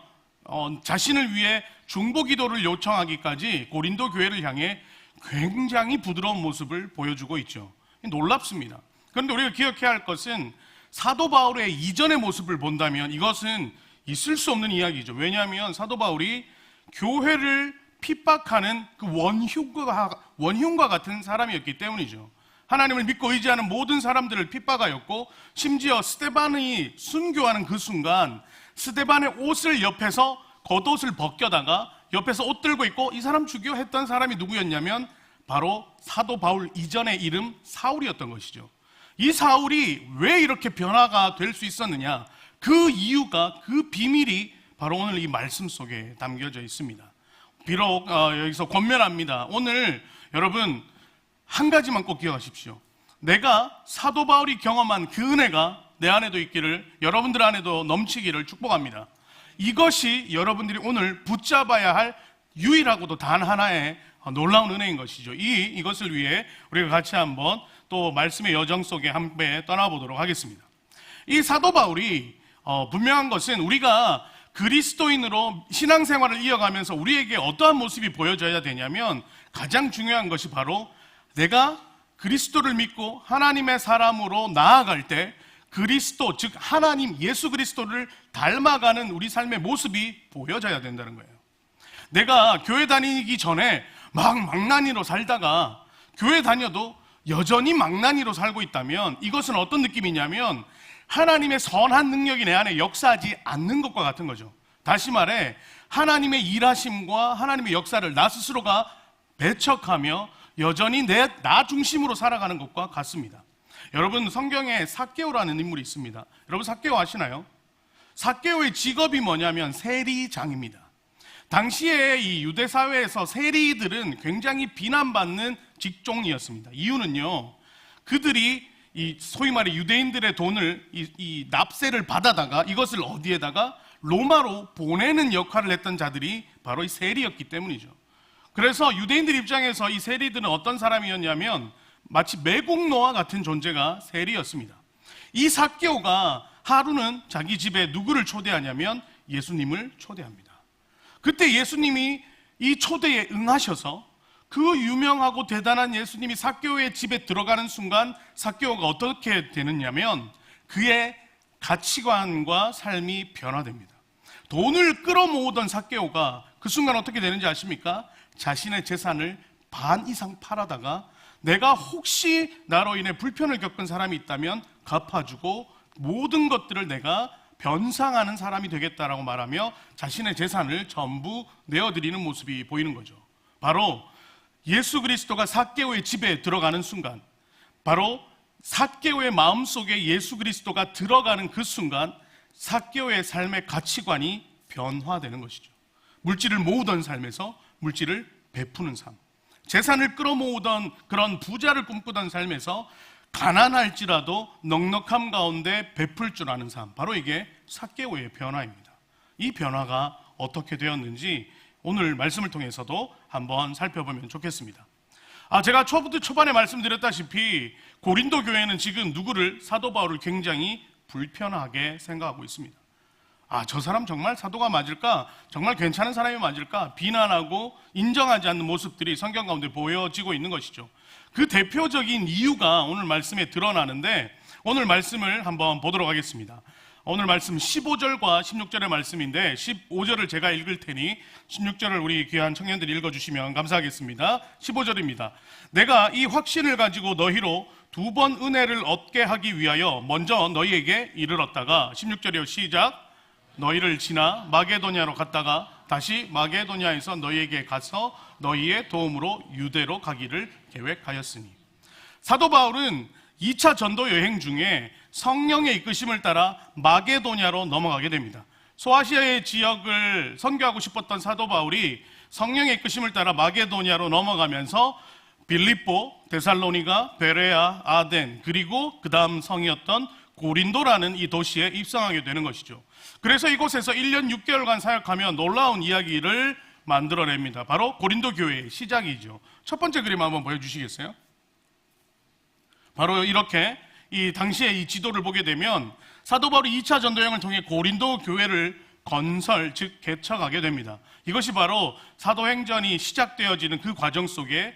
자신을 위해 중보 기도를 요청하기까지 고린도 교회를 향해 굉장히 부드러운 모습을 보여주고 있죠. 놀랍습니다. 그런데 우리가 기억해야 할 것은 사도 바울의 이전의 모습을 본다면 이것은 있을 수 없는 이야기죠. 왜냐하면 사도 바울이 교회를 핍박하는 그 원흉과 같은 사람이었기 때문이죠. 하나님을 믿고 의지하는 모든 사람들을 핍박하였고 심지어 스데반이 순교하는 그 순간 스데반의 옷을 옆에서 겉옷을 벗겨다가 옆에서 옷 들고 있고 이 사람 죽여 했던 사람이 누구였냐면 바로 사도 바울 이전의 이름 사울이었던 것이죠. 이 사울이 왜 이렇게 변화가 될 수 있었느냐, 그 이유가, 그 비밀이 바로 오늘 이 말씀 속에 담겨져 있습니다. 비록 여기서 권면합니다. 오늘 여러분 한 가지만 꼭 기억하십시오. 내가 사도 바울이 경험한 그 은혜가 내 안에도 있기를, 여러분들 안에도 넘치기를 축복합니다. 이것이 여러분들이 오늘 붙잡아야 할 유일하고도 단 하나의 놀라운 은혜인 것이죠. 이것을 위해 우리가 같이 한번 또 말씀의 여정 속에 함께 떠나보도록 하겠습니다. 이 사도 바울이 분명한 것은 우리가 그리스도인으로 신앙생활을 이어가면서 우리에게 어떠한 모습이 보여져야 되냐면, 가장 중요한 것이 바로 내가 그리스도를 믿고 하나님의 사람으로 나아갈 때 그리스도, 즉 하나님 예수 그리스도를 닮아가는 우리 삶의 모습이 보여져야 된다는 거예요. 내가 교회 다니기 전에 막 망나니로 살다가 교회 다녀도 여전히 망나니로 살고 있다면 이것은 어떤 느낌이냐면 하나님의 선한 능력이 내 안에 역사하지 않는 것과 같은 거죠. 다시 말해 하나님의 일하심과 하나님의 역사를 나 스스로가 배척하며 여전히 나 중심으로 살아가는 것과 같습니다. 여러분, 성경에 삭개오라는 인물이 있습니다. 여러분 삭개오 아시나요? 삭개오의 직업이 뭐냐면 세리장입니다. 당시에 이 유대 사회에서 세리들은 굉장히 비난받는 직종이었습니다. 이유는요, 그들이 이 소위 말해 유대인들의 돈을 이 납세를 받아다가 이것을 어디에다가 로마로 보내는 역할을 했던 자들이 바로 이 세리였기 때문이죠. 그래서 유대인들 입장에서 이 세리들은 어떤 사람이었냐면 마치 매국노와 같은 존재가 세리였습니다. 이 삭개오가 하루는 자기 집에 누구를 초대하냐면 예수님을 초대합니다. 그때 예수님이 이 초대에 응하셔서 그 유명하고 대단한 예수님이 삭개오의 집에 들어가는 순간 삭개오가 어떻게 되느냐면 그의 가치관과 삶이 변화됩니다. 돈을 끌어모으던 삭개오가 그 순간 어떻게 되는지 아십니까? 자신의 재산을 반 이상 팔아다가 내가 혹시 나로 인해 불편을 겪은 사람이 있다면 갚아주고 모든 것들을 내가 변상하는 사람이 되겠다라고 말하며 자신의 재산을 전부 내어드리는 모습이 보이는 거죠. 바로 예수 그리스도가 삭개오의 집에 들어가는 순간, 바로 삭개오의 마음속에 예수 그리스도가 들어가는 그 순간 삭개오의 삶의 가치관이 변화되는 것이죠. 물질을 모으던 삶에서 물질을 베푸는 삶, 재산을 끌어모으던 그런 부자를 꿈꾸던 삶에서 가난할지라도 넉넉함 가운데 베풀 줄 아는 삶, 바로 이게 삭개오의 변화입니다. 이 변화가 어떻게 되었는지 오늘 말씀을 통해서도 한번 살펴보면 좋겠습니다. 제가 초반에 말씀드렸다시피 고린도 교회는 지금 누구를, 사도 바울을 굉장히 불편하게 생각하고 있습니다. 저 사람 정말 사도가 맞을까? 정말 괜찮은 사람이 맞을까? 비난하고 인정하지 않는 모습들이 성경 가운데 보여지고 있는 것이죠. 그 대표적인 이유가 오늘 말씀에 드러나는데 오늘 말씀을 한번 보도록 하겠습니다. 오늘 말씀 15절과 16절의 말씀인데 15절을 제가 읽을 테니 16절을 우리 귀한 청년들이 읽어주시면 감사하겠습니다. 15절입니다. 내가 이 확신을 가지고 너희로 2번 은혜를 얻게 하기 위하여 먼저 너희에게 이르렀다가 16절이요, 시작. 너희를 지나 마게도냐로 갔다가 다시 마게도냐에서 너희에게 가서 너희의 도움으로 유대로 가기를 계획하였으니. 사도 바울은 2차 전도 여행 중에 성령의 이끄심을 따라 마게도냐로 넘어가게 됩니다. 소아시아의 지역을 선교하고 싶었던 사도 바울이 성령의 이끄심을 따라 마게도냐로 넘어가면서 빌립보, 데살로니가, 베레아, 아덴, 그리고 그 다음 성이었던 고린도라는 이 도시에 입성하게 되는 것이죠. 그래서 이곳에서 1년 6개월간 사역하며 놀라운 이야기를 만들어냅니다. 바로 고린도 교회의 시작이죠. 첫 번째 그림 한번 보여주시겠어요? 바로 이렇게 이 당시에 이 지도를 보게 되면 사도 바울이 2차 전도여행을 통해 고린도 교회를 건설, 즉 개척하게 됩니다. 이것이 바로 사도행전이 시작되어지는 그 과정 속에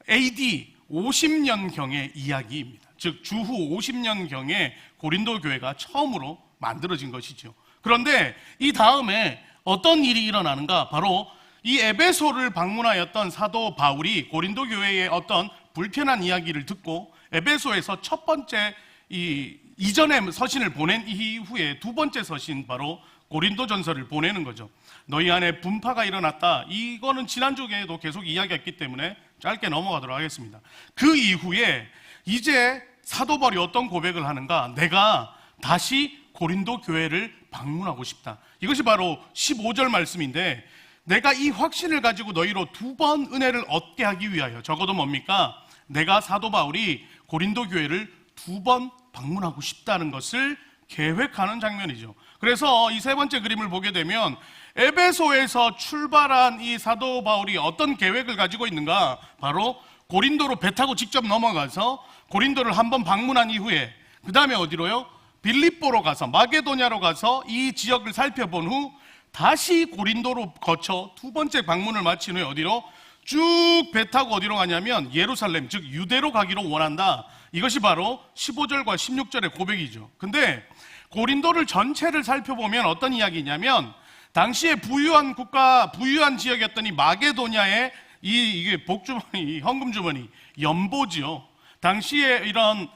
AD 50년경의 이야기입니다. 즉 주후 50년경에 고린도 교회가 처음으로 만들어진 것이죠. 그런데 이 다음에 어떤 일이 일어나는가? 바로 이 에베소를 방문하였던 사도 바울이 고린도 교회의 어떤 불편한 이야기를 듣고 에베소에서 첫 번째 이전의 서신을 보낸 이후에 두 번째 서신, 바로 고린도전서를 보내는 거죠. 너희 안에 분파가 일어났다. 이거는 지난주에도 계속 이야기했기 때문에 짧게 넘어가도록 하겠습니다. 그 이후에 이제 사도 바울이 어떤 고백을 하는가? 내가 다시 고린도 교회를 방문하고 싶다. 이것이 바로 15절 말씀인데, 내가 이 확신을 가지고 너희로 2번 은혜를 얻게 하기 위하여, 적어도 뭡니까? 내가 사도 바울이 고린도 교회를 2번 방문하고 싶다는 것을 계획하는 장면이죠. 그래서 이 세 번째 그림을 보게 되면 에베소에서 출발한 이 사도 바울이 어떤 계획을 가지고 있는가? 바로 고린도로 배 타고 직접 넘어가서 고린도를 한번 방문한 이후에 그 다음에 어디로요? 빌립보로 가서, 마게도냐로 가서 이 지역을 살펴본 후 다시 고린도로 거쳐 2번째 방문을 마친 후에 어디로? 쭉 배 타고 어디로 가냐면 예루살렘, 즉 유대로 가기로 원한다. 이것이 바로 15절과 16절의 고백이죠. 근데 고린도를 전체를 살펴보면 어떤 이야기냐면, 당시에 부유한 국가, 부유한 지역이었던 이 마게도냐의 이게 복주머니, 헌금주머니, 연보지요. 당시에 이런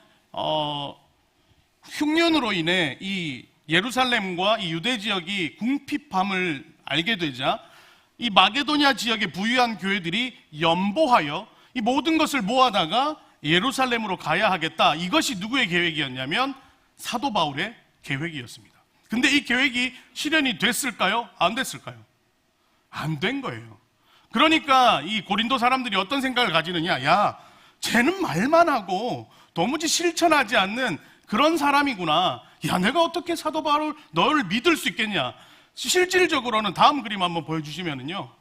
흉년으로 인해 이 예루살렘과 이 유대 지역이 궁핍함을 알게 되자 이 마게도냐 지역의 부유한 교회들이 연보하여 이 모든 것을 모아다가 예루살렘으로 가야 하겠다. 이것이 누구의 계획이었냐면 사도 바울의 계획이었습니다. 근데 이 계획이 실현이 됐을까요? 안 됐을까요? 안 된 거예요. 그러니까 이 고린도 사람들이 어떤 생각을 가지느냐? 야, 쟤는 말만 하고 도무지 실천하지 않는 그런 사람이구나. 야, 내가 어떻게 사도 바울 너를 믿을 수 있겠냐? 실질적으로는 다음 그림 한번 보여주시면은요,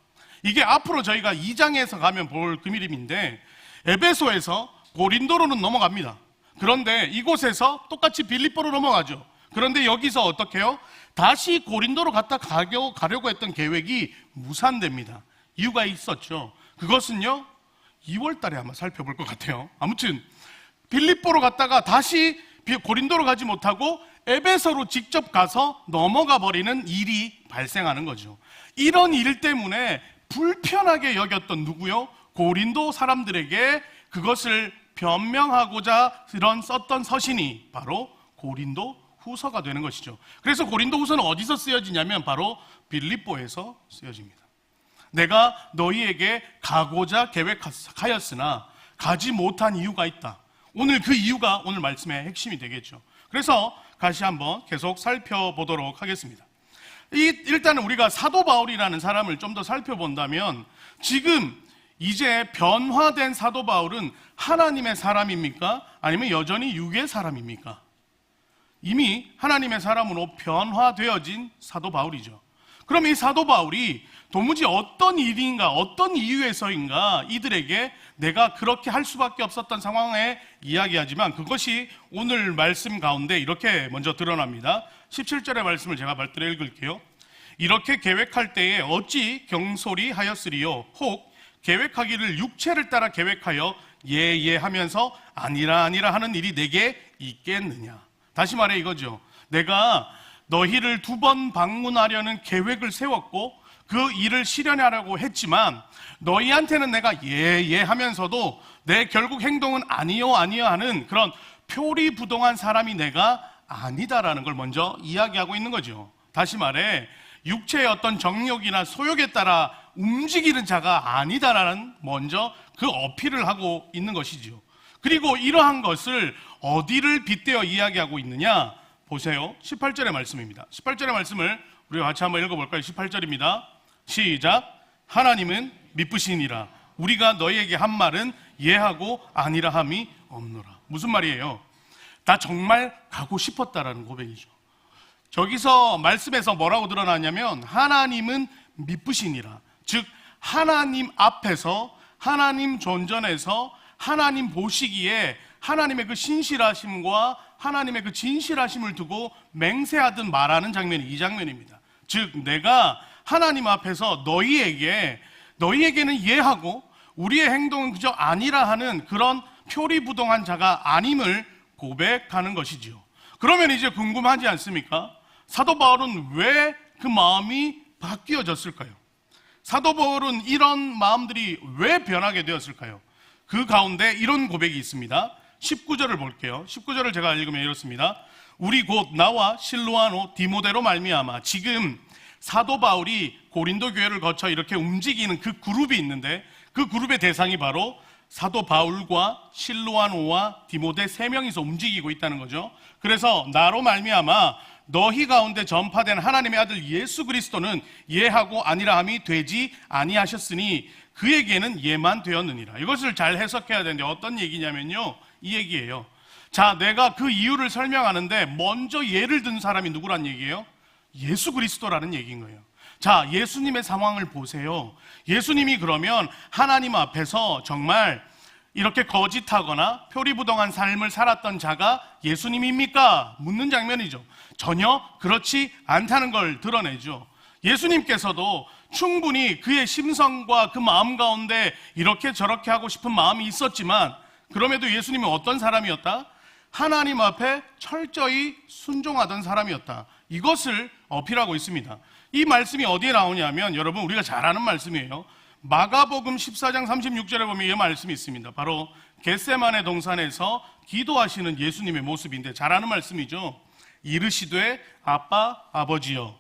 이게 앞으로 저희가 2장에서 가면 볼 그림인데, 에베소에서 고린도로는 넘어갑니다. 그런데 이곳에서 똑같이 빌립보로 넘어가죠. 그런데 여기서 어떻게 해요? 다시 고린도로 가려고 했던 계획이 무산됩니다. 이유가 있었죠. 그것은요, 2월 달에 아마 살펴볼 것 같아요. 아무튼 빌립보로 갔다가 다시 고린도로 가지 못하고 에베소로 직접 가서 넘어가 버리는 일이 발생하는 거죠. 이런 일 때문에 불편하게 여겼던 누구요? 고린도 사람들에게 그것을 변명하고자 이런 썼던 서신이 바로 고린도 후서가 되는 것이죠. 그래서 고린도 후서는 어디서 쓰여지냐면 바로 빌립보에서 쓰여집니다. 내가 너희에게 가고자 계획하였으나 가지 못한 이유가 있다. 오늘 그 이유가 오늘 말씀의 핵심이 되겠죠. 그래서 다시 한번 계속 살펴보도록 하겠습니다. 일단은 우리가 사도 바울이라는 사람을 좀 더 살펴본다면, 지금 이제 변화된 사도 바울은 하나님의 사람입니까? 아니면 여전히 육의 사람입니까? 이미 하나님의 사람으로 변화되어진 사도 바울이죠. 그럼 이 사도 바울이 도무지 어떤 일인가, 어떤 이유에서인가 이들에게 내가 그렇게 할 수밖에 없었던 상황에 이야기하지만, 그것이 오늘 말씀 가운데 이렇게 먼저 드러납니다. 17절의 말씀을 제가 발들어 읽을게요. 이렇게 계획할 때에 어찌 경솔히 하였으리요? 혹 계획하기를 육체를 따라 계획하여 예 하면서 아니라 하는 일이 내게 있겠느냐? 다시 말해 이거죠. 내가 너희를 2번 방문하려는 계획을 세웠고 그 일을 실현하려고 했지만, 너희한테는 내가 예 하면서도 내 결국 행동은 아니요 하는 그런 표리부동한 사람이 내가 아니다라는 걸 먼저 이야기하고 있는 거죠. 다시 말해 육체의 어떤 정욕이나 소욕에 따라 움직이는 자가 아니다라는 먼저 그 어필을 하고 있는 것이죠. 그리고 이러한 것을 어디를 빗대어 이야기하고 있느냐? 보세요. 18절의 말씀입니다. 18절의 말씀을 우리가 같이 한번 읽어볼까요? 18절입니다. 시작. 하나님은 미쁘시니라. 우리가 너희에게 한 말은 예하고 아니라 함이 없노라. 무슨 말이에요? 나 정말 가고 싶었다라는 고백이죠. 저기서 말씀에서 뭐라고 드러나냐면 하나님은 미쁘시니라. 즉 하나님 앞에서, 하나님 존전에서 하나님 보시기에 하나님의 그 신실하심과 하나님의 그 진실하심을 두고 맹세하듯 말하는 장면이 이 장면입니다. 즉 내가 하나님 앞에서 너희에게는 예하고 우리의 행동은 그저 아니라 하는 그런 표리부동한 자가 아님을 고백하는 것이지요. 그러면 이제 궁금하지 않습니까? 사도 바울은 왜 그 마음이 바뀌어졌을까요? 사도 바울은 이런 마음들이 왜 변하게 되었을까요? 그 가운데 이런 고백이 있습니다. 19절을 볼게요. 19절을 제가 읽으면 이렇습니다. 우리 곧 나와 실로아노 디모데로 말미암아, 지금 사도 바울이 고린도 교회를 거쳐 이렇게 움직이는 그 그룹이 있는데 그 그룹의 대상이 바로 사도 바울과 실로아노와 디모데 3명이서 움직이고 있다는 거죠. 그래서 나로 말미암아 너희 가운데 전파된 하나님의 아들 예수 그리스도는 예하고 아니라함이 되지 아니하셨으니 그에게는 예만 되었느니라. 이것을 잘 해석해야 되는데 어떤 얘기냐면요, 이 얘기예요. 자, 내가 그 이유를 설명하는데 먼저 예를 든 사람이 누구란 얘기예요? 예수 그리스도라는 얘기인 거예요. 자, 예수님의 상황을 보세요. 예수님이 그러면 하나님 앞에서 정말 이렇게 거짓하거나 표리부동한 삶을 살았던 자가 예수님입니까? 묻는 장면이죠. 전혀 그렇지 않다는 걸 드러내죠. 예수님께서도 충분히 그의 심성과 그 마음 가운데 이렇게 저렇게 하고 싶은 마음이 있었지만, 그럼에도 예수님은 어떤 사람이었다? 하나님 앞에 철저히 순종하던 사람이었다. 이것을 어필하고 있습니다. 이 말씀이 어디에 나오냐면, 여러분 우리가 잘 아는 말씀이에요. 마가복음 14장 36절에 보면 이 말씀이 있습니다. 바로 겟세마네 동산에서 기도하시는 예수님의 모습인데, 잘 아는 말씀이죠. 이르시되 아빠 아버지여,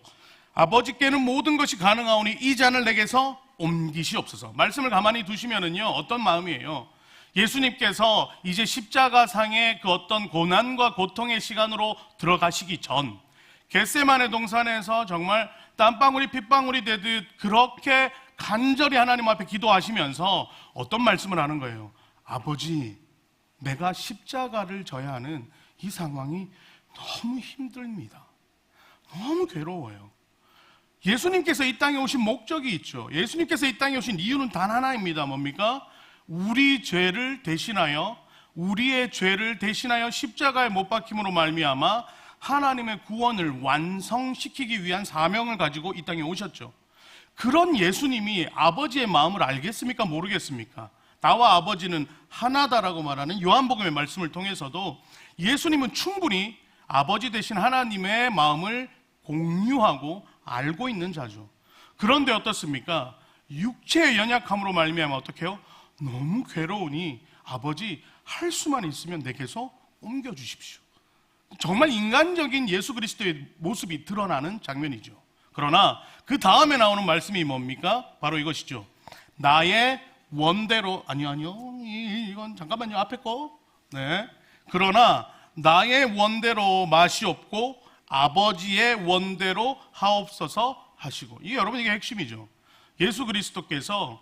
아버지께는 모든 것이 가능하오니 이 잔을 내게서 옮기시옵소서. 말씀을 가만히 두시면은요, 어떤 마음이에요? 예수님께서 이제 십자가상의 그 어떤 고난과 고통의 시간으로 들어가시기 전 겟세마네 동산에서 정말 땀방울이 핏방울이 되듯 그렇게 간절히 하나님 앞에 기도하시면서 어떤 말씀을 하는 거예요? 아버지, 내가 십자가를 져야 하는 이 상황이 너무 힘듭니다. 너무 괴로워요. 예수님께서 이 땅에 오신 목적이 있죠. 예수님께서 이 땅에 오신 이유는 단 하나입니다. 뭡니까? 우리 죄를 대신하여, 우리의 죄를 대신하여 십자가에 못 박힘으로 말미암아 하나님의 구원을 완성시키기 위한 사명을 가지고 이 땅에 오셨죠. 그런 예수님이 아버지의 마음을 알겠습니까? 모르겠습니까? 나와 아버지는 하나다라고 말하는 요한복음의 말씀을 통해서도 예수님은 충분히 아버지 되신 하나님의 마음을 공유하고 알고 있는 자죠. 그런데 어떻습니까? 육체의 연약함으로 말미암아 어떻게 해요? 너무 괴로우니 아버지, 할 수만 있으면 내게서 옮겨주십시오. 정말 인간적인 예수 그리스도의 모습이 드러나는 장면이죠. 그러나 그 다음에 나오는 말씀이 뭡니까? 바로 이것이죠. 나의 원대로, 아니요 이건 잠깐만요, 앞에 거. 네. 그러나 나의 원대로 마시옵고 아버지의 원대로 하옵소서 하시고. 이게 여러분, 이게 핵심이죠. 예수 그리스도께서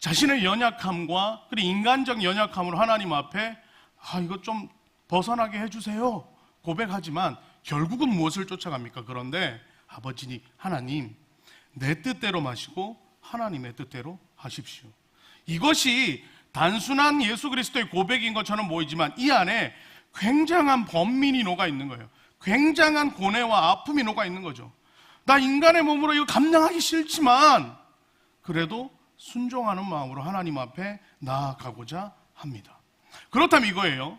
자신의 연약함과 그리고 인간적 연약함으로 하나님 앞에 이거 좀 벗어나게 해주세요 고백하지만 결국은 무엇을 쫓아갑니까? 그런데 아버지니 하나님, 내 뜻대로 마시고 하나님의 뜻대로 하십시오. 이것이 단순한 예수 그리스도의 고백인 것처럼 보이지만 이 안에 굉장한 번민이 녹아 있는 거예요. 굉장한 고뇌와 아픔이 녹아 있는 거죠. 나 인간의 몸으로 이거 감당하기 싫지만 그래도 순종하는 마음으로 하나님 앞에 나아가고자 합니다. 그렇다면 이거예요.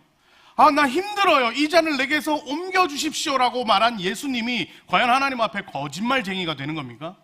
나 힘들어요, 이 잔을 내게서 옮겨주십시오라고 말한 예수님이 과연 하나님 앞에 거짓말쟁이가 되는 겁니까?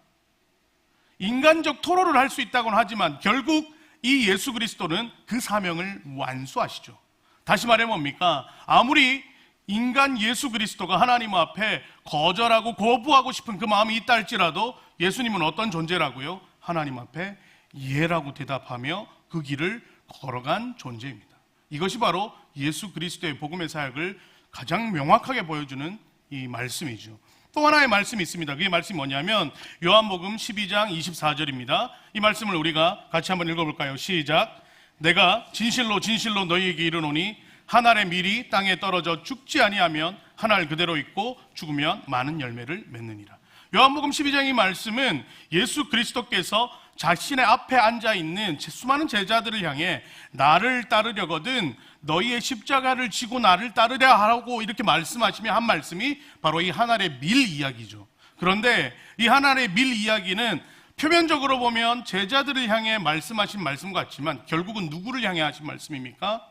인간적 토로를 할 수 있다고는 하지만 결국 이 예수 그리스도는 그 사명을 완수하시죠. 다시 말해 뭡니까? 아무리 인간 예수 그리스도가 하나님 앞에 거절하고 거부하고 싶은 그 마음이 있다 할지라도 예수님은 어떤 존재라고요? 하나님 앞에 예라고 대답하며 그 길을 걸어간 존재입니다. 이것이 바로 예수 그리스도의 복음의 사역을 가장 명확하게 보여주는 이 말씀이죠. 또 하나의 말씀이 있습니다. 그게 말씀이 뭐냐면 요한복음 12장 24절입니다. 이 말씀을 우리가 같이 한번 읽어볼까요? 시작. 내가 진실로 진실로 너희에게 이르노니 한 알의 밀이 땅에 떨어져 죽지 아니하면 한 알 그대로 있고 죽으면 많은 열매를 맺느니라. 요한복음 12장 이 말씀은 예수 그리스도께서 자신의 앞에 앉아있는 수많은 제자들을 향해 나를 따르려거든 너희의 십자가를 지고 나를 따르려 하라고 이렇게 말씀하시며 한 말씀이 바로 이 한 알의 밀 이야기죠. 그런데 이 한 알의 밀 이야기는 표면적으로 보면 제자들을 향해 말씀하신 말씀 같지만 결국은 누구를 향해 하신 말씀입니까?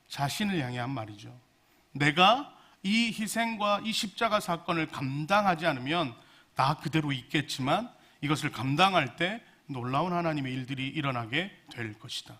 자신을 향해 한 말이죠. 내가 이 희생과 이 십자가 사건을 감당하지 않으면 나 그대로 있겠지만 이것을 감당할 때 놀라운 하나님의 일들이 일어나게 될 것이다.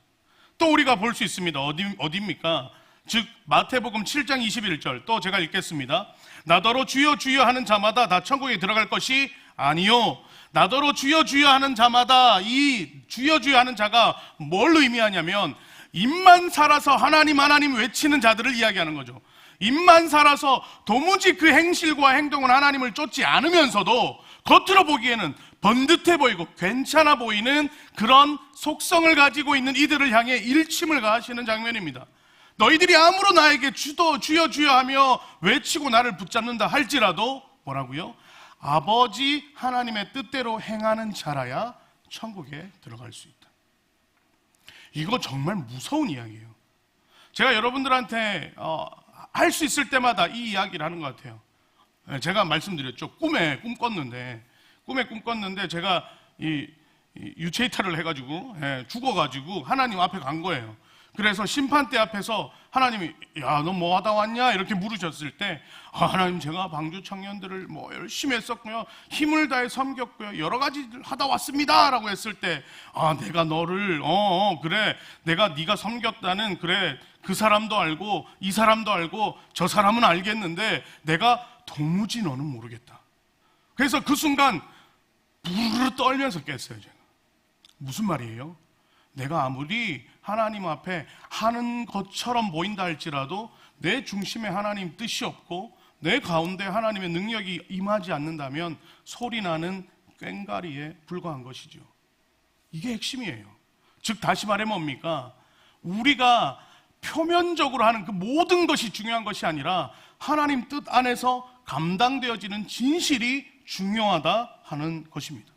또 우리가 볼 수 있습니다. 어디입니까? 즉 마태복음 7장 21절 또 제가 읽겠습니다. 나더러 주여 주여 하는 자마다 다 천국에 들어갈 것이 아니요 나더러 주여 주여 하는 자마다 이 주여 주여 하는 자가 뭘 의미하냐면 입만 살아서 하나님 하나님 외치는 자들을 이야기하는 거죠. 입만 살아서 도무지 그 행실과 행동은 하나님을 쫓지 않으면서도 겉으로 보기에는 번듯해 보이고 괜찮아 보이는 그런 속성을 가지고 있는 이들을 향해 일침을 가하시는 장면입니다. 너희들이 아무로 나에게 주여 주여 하며 외치고 나를 붙잡는다 할지라도 뭐라고요? 아버지 하나님의 뜻대로 행하는 자라야 천국에 들어갈 수 있다. 이거 정말 무서운 이야기예요. 제가 여러분들한테 할 수 있을 때마다 이 이야기를 하는 것 같아요. 제가 말씀드렸죠. 꿈에 꿈꿨는데 제가 이 유체이탈을 해가지고 죽어가지고 하나님 앞에 간 거예요. 그래서 심판대 앞에서 하나님이 야, 너 뭐 하다 왔냐? 이렇게 물으셨을 때 하나님 제가 방주 청년들을 뭐 열심히 했었고요. 힘을 다해 섬겼고요. 여러 가지 하다 왔습니다. 라고 했을 때 내가 너를 그래 내가 네가 섬겼다는 그래 그 사람도 알고 이 사람도 알고 저 사람은 알겠는데 내가 도무지 너는 모르겠다. 그래서 그 순간 부르르 떨면서 깼어요. 제가. 무슨 말이에요? 내가 아무리 하나님 앞에 하는 것처럼 보인다 할지라도 내 중심에 하나님 뜻이 없고 내 가운데 하나님의 능력이 임하지 않는다면 소리나는 꽹과리에 불과한 것이죠. 이게 핵심이에요. 즉 다시 말해 뭡니까? 우리가 표면적으로 하는 그 모든 것이 중요한 것이 아니라 하나님 뜻 안에서 감당되어지는 진실이 중요하다 하는 것입니다.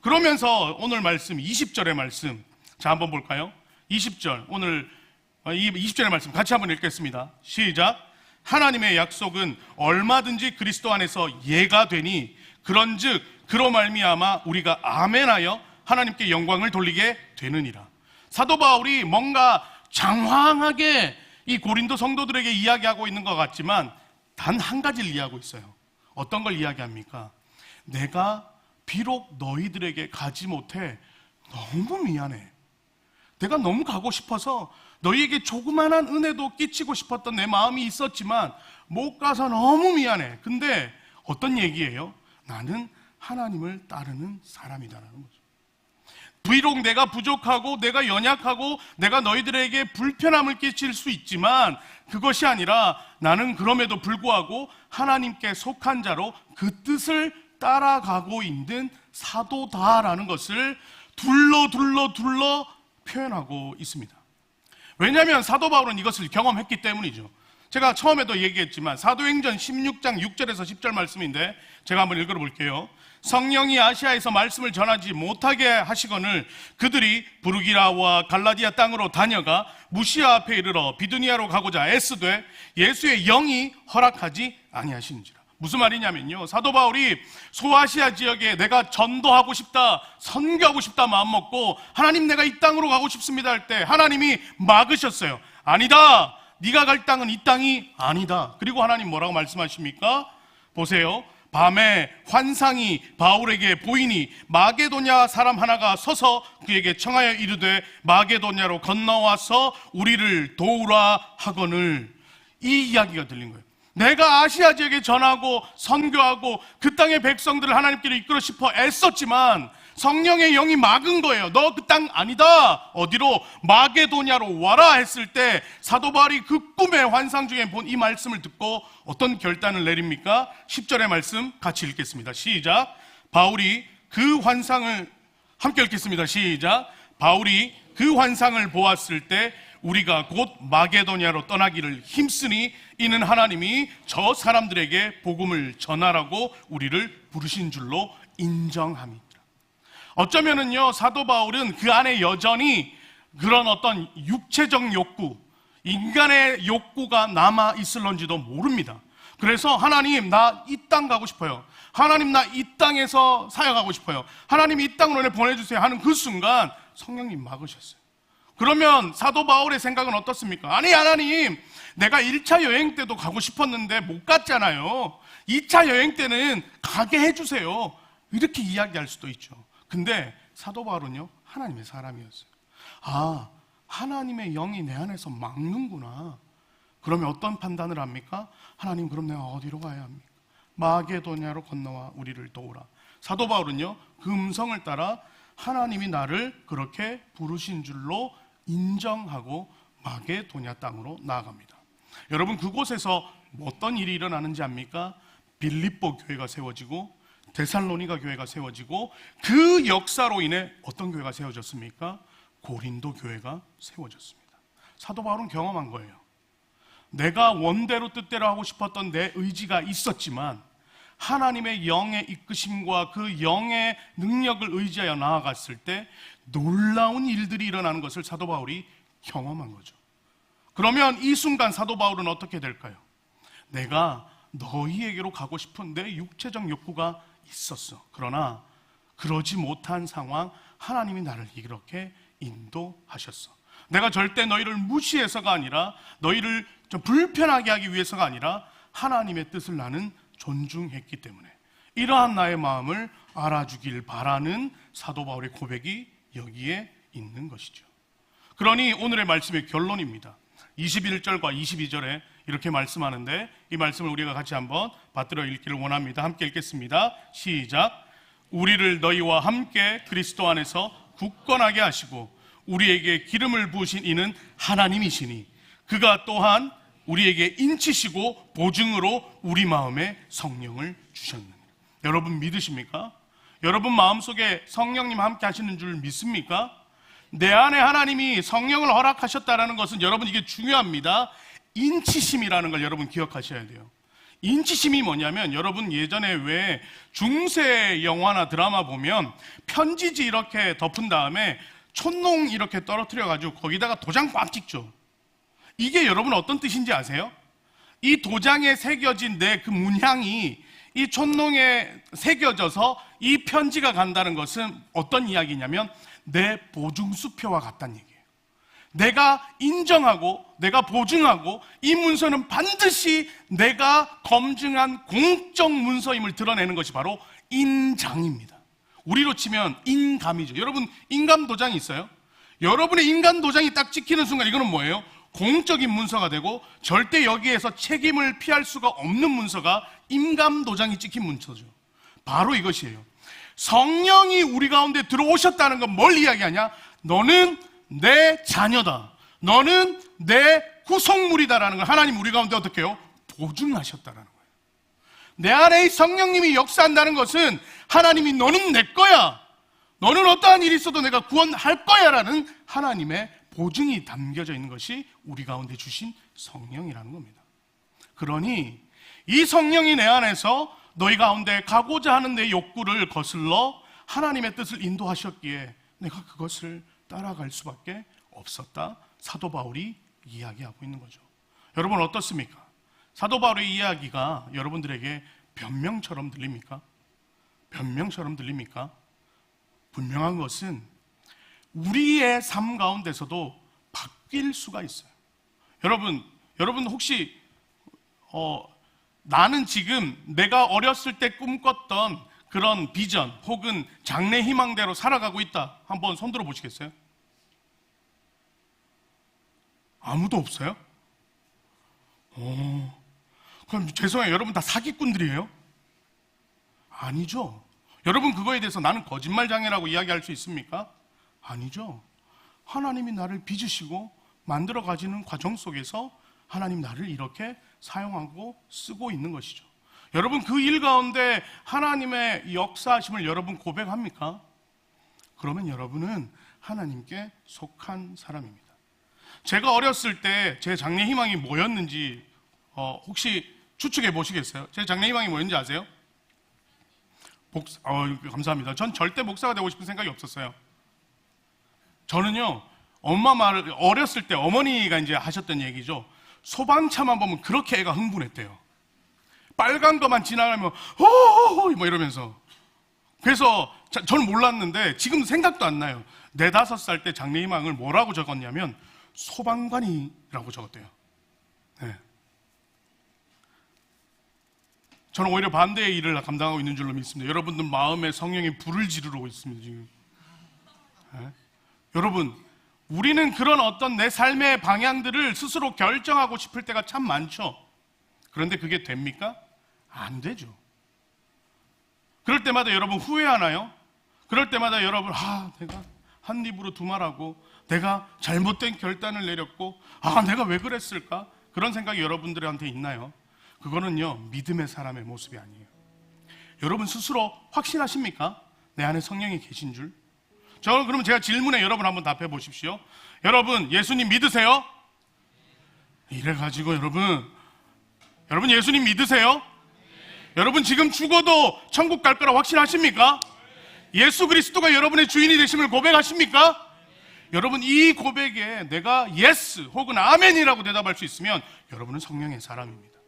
그러면서 오늘 말씀 20절의 말씀 자 한번 볼까요? 20절 오늘 이 20절의 말씀 같이 한번 읽겠습니다. 시작. 하나님의 약속은 얼마든지 그리스도 안에서 예가 되니 그런즉 그로 말미암아 우리가 아멘하여 하나님께 영광을 돌리게 되느니라. 사도 바울이 뭔가 장황하게 이 고린도 성도들에게 이야기하고 있는 것 같지만 단 한 가지를 이야기하고 있어요. 어떤 걸 이야기합니까? 내가 비록 너희들에게 가지 못해 너무 미안해. 내가 너무 가고 싶어서 너희에게 조그만한 은혜도 끼치고 싶었던 내 마음이 있었지만 못 가서 너무 미안해. 근데 어떤 얘기예요? 나는 하나님을 따르는 사람이다라는 거죠. 비록 내가 부족하고 내가 연약하고 내가 너희들에게 불편함을 끼칠 수 있지만 그것이 아니라 나는 그럼에도 불구하고 하나님께 속한 자로 그 뜻을 따라가고 있는 사도다라는 것을 둘러 표현하고 있습니다. 왜냐하면 사도 바울은 이것을 경험했기 때문이죠. 제가 처음에도 얘기했지만 사도행전 16장 6절에서 10절 말씀인데 제가 한번 읽어볼게요. 성령이 아시아에서 말씀을 전하지 못하게 하시거늘 그들이 부르기라와 갈라디아 땅으로 다녀가 무시아 앞에 이르러 비두니아로 가고자 애쓰되 예수의 영이 허락하지 아니하시는지라. 무슨 말이냐면요, 사도 바울이 소아시아 지역에 내가 전도하고 싶다, 선교하고 싶다 마음먹고 하나님 내가 이 땅으로 가고 싶습니다 할 때 하나님이 막으셨어요. 아니다, 네가 갈 땅은 이 땅이 아니다. 그리고 하나님 뭐라고 말씀하십니까? 보세요. 밤에 환상이 바울에게 보이니 마게도냐 사람 하나가 서서 그에게 청하여 이르되 마게도냐로 건너와서 우리를 도우라 하거늘. 이 이야기가 들린 거예요. 내가 아시아 지역에 전하고 선교하고 그 땅의 백성들을 하나님께로 이끌어 싶어 애썼지만 성령의 영이 막은 거예요. 너 그 땅 아니다. 어디로? 마게도냐로 와라 했을 때 사도 바울이 그 꿈의 환상 중에 본 이 말씀을 듣고 어떤 결단을 내립니까? 10절의 말씀 같이 읽겠습니다. 시작. 바울이 그 환상을 함께 읽겠습니다. 시작. 바울이 그 환상을 보았을 때 우리가 곧 마게도냐로 떠나기를 힘쓰니 이는 하나님이 저 사람들에게 복음을 전하라고 우리를 부르신 줄로 인정함이니라. 어쩌면은요, 사도 바울은 그 안에 여전히 그런 어떤 육체적 욕구, 인간의 욕구가 남아 있을런지도 모릅니다. 그래서 하나님 나 이 땅 가고 싶어요. 하나님 나 이 땅에서 사역하고 싶어요. 하나님 이 땅으로 보내주세요 하는 그 순간 성령님 막으셨어요. 그러면 사도 바울의 생각은 어떻습니까? 아니 하나님, 내가 1차 여행 때도 가고 싶었는데 못 갔잖아요. 2차 여행 때는 가게 해주세요. 이렇게 이야기할 수도 있죠. 근데 사도 바울은요, 하나님의 사람이었어요. 아, 하나님의 영이 내 안에서 막는구나. 그러면 어떤 판단을 합니까? 하나님, 그럼 내가 어디로 가야 합니까? 마게도냐로 건너와 우리를 도우라. 사도 바울은요, 그 음성을 따라 하나님이 나를 그렇게 부르신 줄로 인정하고 마게도냐 땅으로 나아갑니다. 여러분, 그곳에서 어떤 일이 일어나는지 압니까? 빌립보 교회가 세워지고 데살로니가 교회가 세워지고, 그 역사로 인해 어떤 교회가 세워졌습니까? 고린도 교회가 세워졌습니다. 사도 바울은 경험한 거예요. 내가 원대로 뜻대로 하고 싶었던 내 의지가 있었지만 하나님의 영의 이끄심과 그 영의 능력을 의지하여 나아갔을 때 놀라운 일들이 일어나는 것을 사도 바울이 경험한 거죠. 그러면 이 순간 사도 바울은 어떻게 될까요? 내가 너희에게로 가고 싶은 내 육체적 욕구가 있었어. 그러나 그러지 못한 상황, 하나님이 나를 이렇게 인도하셨어. 내가 절대 너희를 무시해서가 아니라, 너희를 좀 불편하게 하기 위해서가 아니라 하나님의 뜻을 나는 존중했기 때문에 이러한 나의 마음을 알아주길 바라는 사도 바울의 고백이 여기에 있는 것이죠. 그러니 오늘의 말씀의 결론입니다. 21절과 22절에 이렇게 말씀하는데, 이 말씀을 우리가 같이 한번 받들어 읽기를 원합니다. 함께 읽겠습니다. 시작. 우리를 너희와 함께 그리스도 안에서 굳건하게 하시고 우리에게 기름을 부으신 이는 하나님이시니 그가 또한 우리에게 인치시고 보증으로 우리 마음에 성령을 주셨느니라. 여러분 믿으십니까? 여러분 마음속에 성령님 함께 하시는 줄 믿습니까? 내 안에 하나님이 성령을 허락하셨다는 것은, 여러분 이게 중요합니다. 인치심이라는 걸 여러분 기억하셔야 돼요. 인치심이 뭐냐면, 여러분 예전에 왜 중세 영화나 드라마 보면 편지지 이렇게 덮은 다음에 촛농 이렇게 떨어뜨려 가지고 거기다가 도장 꽉 찍죠. 이게 여러분 어떤 뜻인지 아세요? 이 도장에 새겨진 내 그 문향이 이 촛농에 새겨져서 이 편지가 간다는 것은 어떤 이야기냐면 내 보증수표와 같다는 얘기예요. 내가 인정하고 내가 보증하고 이 문서는 반드시 내가 검증한 공적 문서임을 드러내는 것이 바로 인장입니다. 우리로 치면 인감이죠. 여러분 인감 도장이 있어요? 여러분의 인감 도장이 딱 찍히는 순간 이거는 뭐예요? 공적인 문서가 되고 절대 여기에서 책임을 피할 수가 없는 문서가 인감 도장이 찍힌 문서죠. 바로 이것이에요. 성령이 우리 가운데 들어오셨다는 건 뭘 이야기하냐? 너는 내 자녀다, 너는 내 구속물이다라는 걸 하나님 우리 가운데 어떻게 해요? 보증하셨다라는 거예요. 내 안에 이 성령님이 역사한다는 것은 하나님이 너는 내 거야, 너는 어떠한 일이 있어도 내가 구원할 거야 라는 하나님의 보증이 담겨져 있는 것이 우리 가운데 주신 성령이라는 겁니다. 그러니 이 성령이 내 안에서 너희 가운데 가고자 하는 내 욕구를 거슬러 하나님의 뜻을 인도하셨기에 내가 그것을 따라갈 수밖에 없었다. 사도 바울이 이야기하고 있는 거죠. 여러분 어떻습니까? 사도 바울의 이야기가 여러분들에게 변명처럼 들립니까? 변명처럼 들립니까? 분명한 것은 우리의 삶 가운데서도 바뀔 수가 있어요. 여러분 혹시 나는 지금 내가 어렸을 때 꿈꿨던 그런 비전 혹은 장래 희망대로 살아가고 있다, 한번 손들어 보시겠어요? 아무도 없어요? 그럼 죄송해요, 여러분 다 사기꾼들이에요? 아니죠. 여러분 그거에 대해서 나는 거짓말장애라고 이야기할 수 있습니까? 아니죠. 하나님이 나를 빚으시고 만들어 가지는 과정 속에서 하나님 나를 이렇게 사용하고 쓰고 있는 것이죠. 여러분 그 일 가운데 하나님의 역사하심을 여러분 고백합니까? 그러면 여러분은 하나님께 속한 사람입니다. 제가 어렸을 때 제 장래 희망이 뭐였는지 혹시 추측해 보시겠어요? 제 장래 희망이 뭐였는지 아세요? 감사합니다. 전 절대 목사가 되고 싶은 생각이 없었어요. 저는요, 엄마 말을 어렸을 때 어머니가 이제 하셨던 얘기죠. 소방차만 보면 그렇게 애가 흥분했대요. 빨간 거만 지나가면 호호호 뭐 이러면서. 그래서 저는 몰랐는데 지금 생각도 안 나요. 4, 5살 때 장래희망을 뭐라고 적었냐면 소방관이라고 적었대요. 네. 저는 오히려 반대의 일을 감당하고 있는 줄로 믿습니다. 여러분들 마음에 성령이 불을 지르고 있습니다 지금. 네. 여러분 우리는 그런 어떤 내 삶의 방향들을 스스로 결정하고 싶을 때가 참 많죠. 그런데 그게 됩니까? 안 되죠. 그럴 때마다 여러분 후회하나요? 그럴 때마다 여러분 내가 한 입으로 두말하고 내가 잘못된 결단을 내렸고 내가 왜 그랬을까? 그런 생각이 여러분들한테 있나요? 그거는요 믿음의 사람의 모습이 아니에요. 여러분 스스로 확신하십니까? 내 안에 성령이 계신 줄? 그러면 제가 질문에 여러분 한번 답해 보십시오. 여러분 예수님 믿으세요? 이래가지고 여러분 예수님 믿으세요? 여러분 지금 죽어도 천국 갈 거라 확신하십니까? 예수 그리스도가 여러분의 주인이 되심을 고백하십니까? 여러분 이 고백에 내가 예스 혹은 아멘이라고 대답할 수 있으면 여러분은 성령의 사람입니다.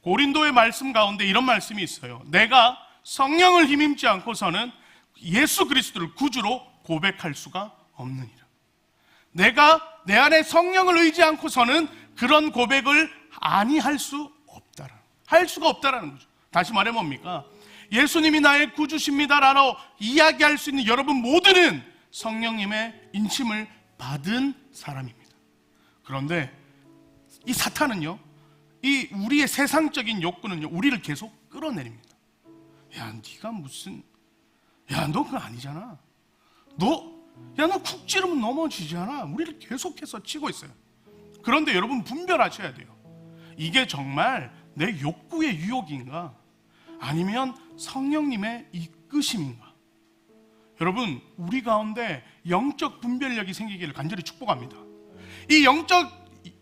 고린도의 말씀 가운데 이런 말씀이 있어요. 내가 성령을 힘입지 않고서는 예수 그리스도를 구주로 고백할 수가 없느니라. 내가 내 안에 성령을 의지 않고서는 그런 고백을 아니할 수 없다라. 할 수가 없다라는 거죠. 다시 말해 뭡니까? 예수님이 나의 구주십니다라고 이야기할 수 있는 여러분 모두는 성령님의 인침을 받은 사람입니다. 그런데 이 사탄은요, 이 우리의 세상적인 욕구는요, 우리를 계속 끌어내립니다. 야, 네가 무슨, 야, 너 그거 아니잖아. 너 쿡 찌르면 넘어지잖아. 우리를 계속해서 치고 있어요. 그런데 여러분 분별하셔야 돼요. 이게 정말 내 욕구의 유혹인가? 아니면 성령님의 이끄심인가? 여러분, 우리 가운데 영적 분별력이 생기기를 간절히 축복합니다. 이 영적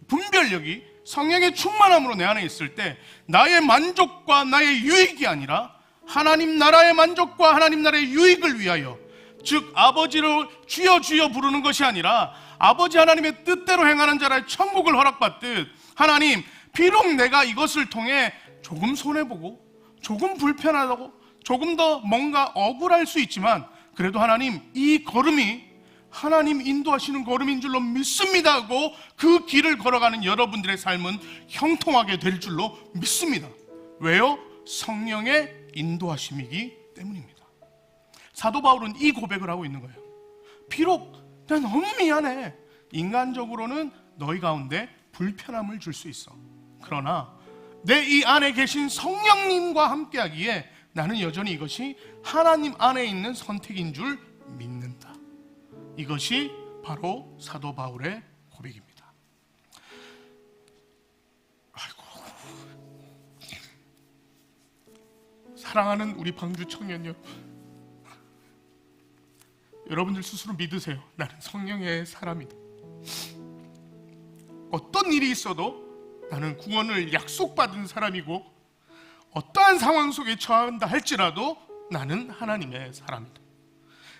분별력이 성령의 충만함으로 내 안에 있을 때 나의 만족과 나의 유익이 아니라 하나님 나라의 만족과 하나님 나라의 유익을 위하여, 즉 아버지를 주여 주여 부르는 것이 아니라 아버지 하나님의 뜻대로 행하는 자라의 천국을 허락받듯, 하나님 비록 내가 이것을 통해 조금 손해보고 조금 불편하다고 조금 더 뭔가 억울할 수 있지만 그래도 하나님 이 걸음이 하나님 인도하시는 걸음인 줄로 믿습니다 하고 그 길을 걸어가는 여러분들의 삶은 형통하게 될 줄로 믿습니다. 왜요? 성령의 인도하심이기 때문입니다. 사도 바울은 이 고백을 하고 있는 거예요. 비록 나 너무 미안해, 인간적으로는 너희 가운데 불편함을 줄 수 있어. 그러나 내 이 안에 계신 성령님과 함께하기에 나는 여전히 이것이 하나님 안에 있는 선택인 줄 믿는다. 이것이 바로 사도 바울의 고백입니다. 아이고, 사랑하는 우리 방주 청년 여러분, 여러분들 스스로 믿으세요. 나는 성령의 사람이다. 어떤 일이 있어도 나는 구원을 약속받은 사람이고, 어떠한 상황 속에 처한다 할지라도 나는 하나님의 사람이다.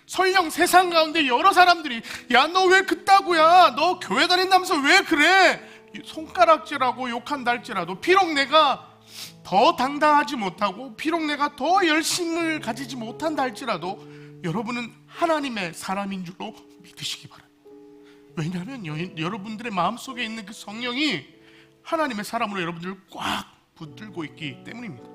설령 세상 가운데 여러 사람들이 야, 너 왜 그따구야, 너 교회 다닌다면서 왜 그래, 손가락질하고 욕한다 할지라도, 비록 내가 더 당당하지 못하고 비록 내가 더 열심을 가지지 못한다 할지라도 여러분은 하나님의 사람인 줄로 믿으시기 바랍니다. 왜냐하면 여러분들의 마음속에 있는 그 성령이 하나님의 사람으로 여러분들을 꽉 붙들고 있기 때문입니다.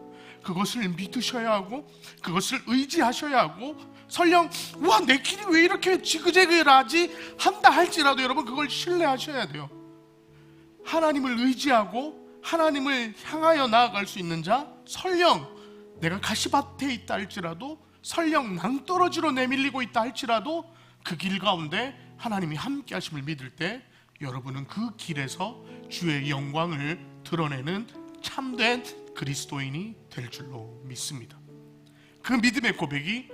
그것을 믿으셔야 하고 그것을 의지하셔야 하고, 설령 와, 내 길이 왜 이렇게 지그재그하지 한다 할지라도 여러분 그걸 신뢰하셔야 돼요. 하나님을 의지하고 하나님을 향하여 나아갈 수 있는 자, 설령 내가 가시밭에 있다 할지라도, 설령 낭떠러지로 내밀리고 있다 할지라도 그 길 가운데 하나님이 함께 하심을 믿을 때 여러분은 그 길에서 주의 영광을 드러내는 참된 그리스도인이 될 줄로 믿습니다. 그 믿음의 고백이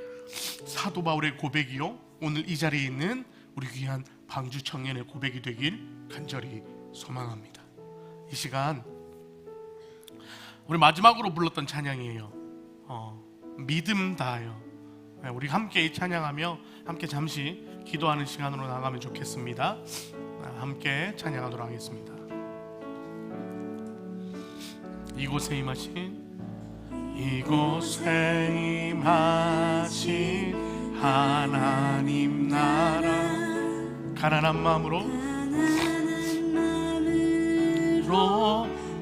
사도 바울의 고백이요, 오늘 이 자리에 있는 우리 귀한 방주 청년의 고백이 되길 간절히 소망합니다. 이 시간 우리 마지막으로 불렀던 찬양이에요. 믿음 다하여. 우리 함께 이 찬양하며 함께 잠시 기도하는 시간으로 나가면 좋겠습니다. 함께 찬양하도록 하겠습니다. 이곳에 임하신 하나님 나라, 가난한 마음으로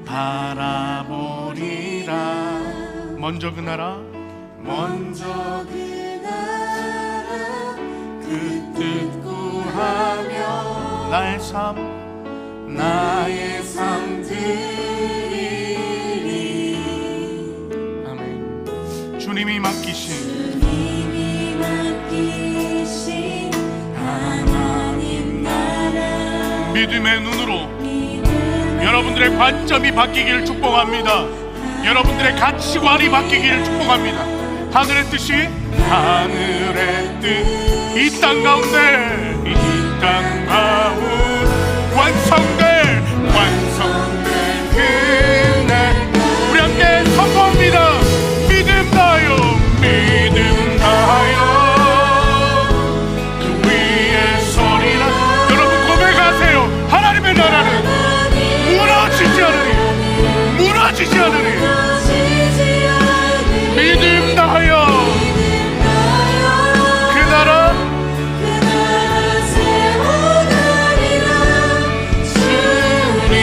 바라보리라. 먼저 그 나라, 그 뜻 구하며 나의 삶 드리리. 아멘. 주님이 맡기신 하나님 나라 믿음의 눈으로 여러분들의 관점이 바뀌기를 축복합니다. 여러분들의 가치관이 바뀌기를 축복합니다. 하늘의 뜻이 하늘의 뜻 이 땅 가운데 완성될 그날 우리 함께 선포합니다. 믿음 다하여 그 위에 서리라. 여러분 고백하세요. 하나님의 나라는 무너지지 않으니 믿음 다하여 그 나라 세워가리라. 주님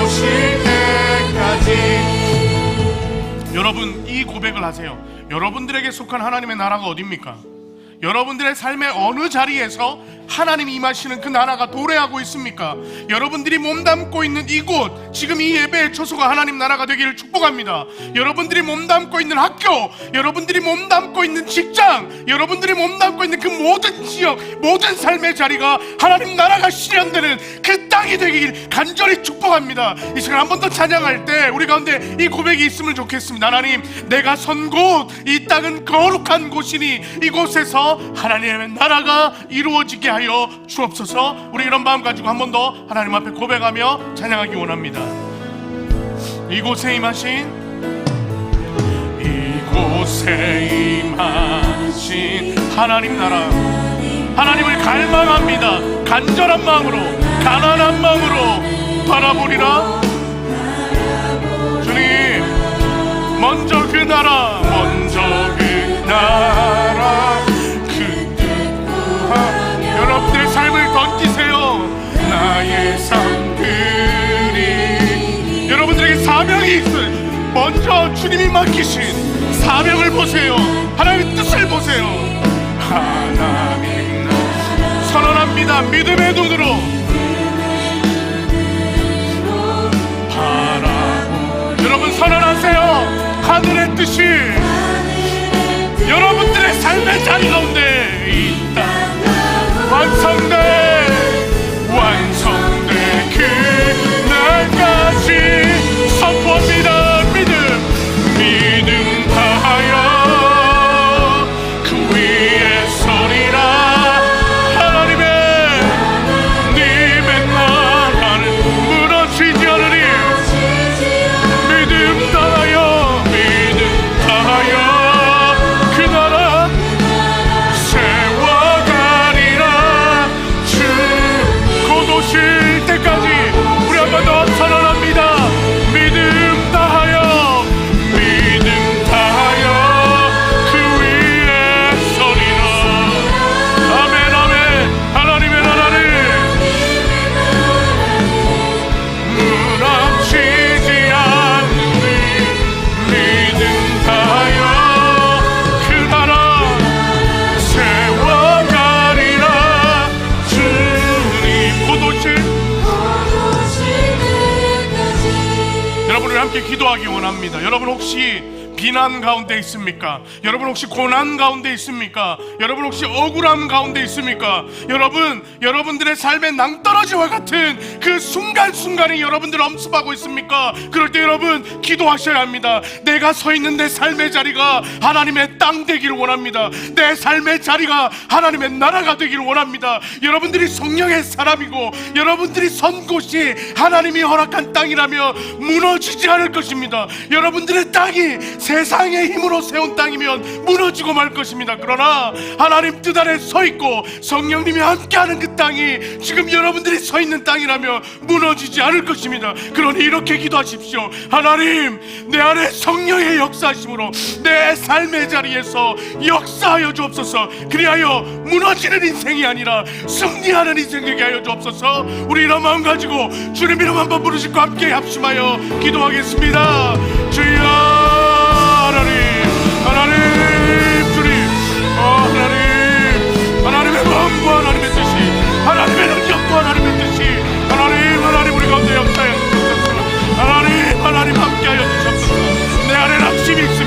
오실 때까지. 여러분 이 고백을 하세요. 여러분들에게 속한 하나님의 나라가 어디입니까? 여러분들의 삶의 어느 자리에서 하나님이 임하시는 그 나라가 도래하고 있습니까? 여러분들이 몸담고 있는 이곳, 지금 이 예배의 처소가 하나님 나라가 되기를 축복합니다. 여러분들이 몸담고 있는 학교, 여러분들이 몸담고 있는 직장, 여러분들이 몸담고 있는 그 모든 지역, 모든 삶의 자리가 하나님 나라가 실현되는 그 땅이 되길 간절히 축복합니다. 이 시간 한 번 더 찬양할 때 우리 가운데 이 고백이 있으면 좋겠습니다. 하나님, 내가 선 곳, 이 땅은 거룩한 곳이니 이곳에서 하나님의 나라가 이루어지게 하여 주옵소서. 우리 이런 마음 가지고 한 번 더 하나님 앞에 고백하며 찬양하기 원합니다. 이곳에 임하신 하나님 나라, 하나님을 갈망합니다. 간절한 마음으로, 가난한 마음으로 바라보리라. 주님, 먼저 그 나라, 그 뜻 구하며 여러분들의 삶을 던지세요. 나의 삶들이 여러분들에게 사명이 있어요. 먼저 주님이 맡기신 사명을 보세요. 하나님의 뜻을 보세요. 하나님 나라 선언합니다. 믿음의 눈으로 바라보. 여러분 선언하세요. 하늘의 뜻이 여러분들의 삶의 자리 가운데 이 땅 완성돼 그날까지 선포합니다. 믿음 다하여 그 위에 서리라. 하나님의 님의 나라는 무너지지 않으니 믿음 다하여 그 나라 세워가리라. 주 곧 오실 때까지 우리 한 번 더 선언합니다. 믿음 다하여 그 위에 서리라. 아멘 아멘. 하나님의 나라를 무너지지 않으니 믿음 다하여 그 나라 세워가리라. 주님 곧 오실 여러분을 함께 기도하기 원합니다. 여러분 혹시 비난 가운데 있습니까? 여러분 혹시 고난 가운데 있습니까? 여러분 혹시 억울함 가운데 있습니까? 여러분들의 삶의 낭떠러지와 같은 그 순간순간이 여러분들 엄습하고 있습니까? 그럴 때 여러분 기도하셔야 합니다. 내가 서 있는 내 삶의 자리가 하나님의 땅 되기를 원합니다. 내 삶의 자리가 하나님의 나라가 되기를 원합니다. 여러분들이 성령의 사람이고 여러분들이 선 곳이 하나님이 허락한 땅이라며 무너지지 않을 것입니다. 여러분들의 땅이 세상의 힘으로 세운 땅이면 무너지고 말 것입니다. 그러나 하나님 뜻 아래 서 있고 성령님이 함께하는 그 땅이 지금 여러분들이 서 있는 땅이라면 무너지지 않을 것입니다. 그러니 이렇게 기도하십시오. 하나님, 내 안에 성령의 역사하심으로 내 삶의 자리에서 역사하여 주옵소서. 그리하여 무너지는 인생이 아니라 승리하는 인생 되게 하여 주옵소서. 우리 이런 마음 가지고 주님 이름 한번 부르시고 함께 합심하여 기도하겠습니다. 주여, 하나님 주님, 하나님의 마음과 하나님의 뜻이, 하나님의 능력과 하나님의 뜻이 하나님 우리 가운데 역사하여 주옵소서. 하나님 함께하여 주옵소서. 내 안에 낙심이 있어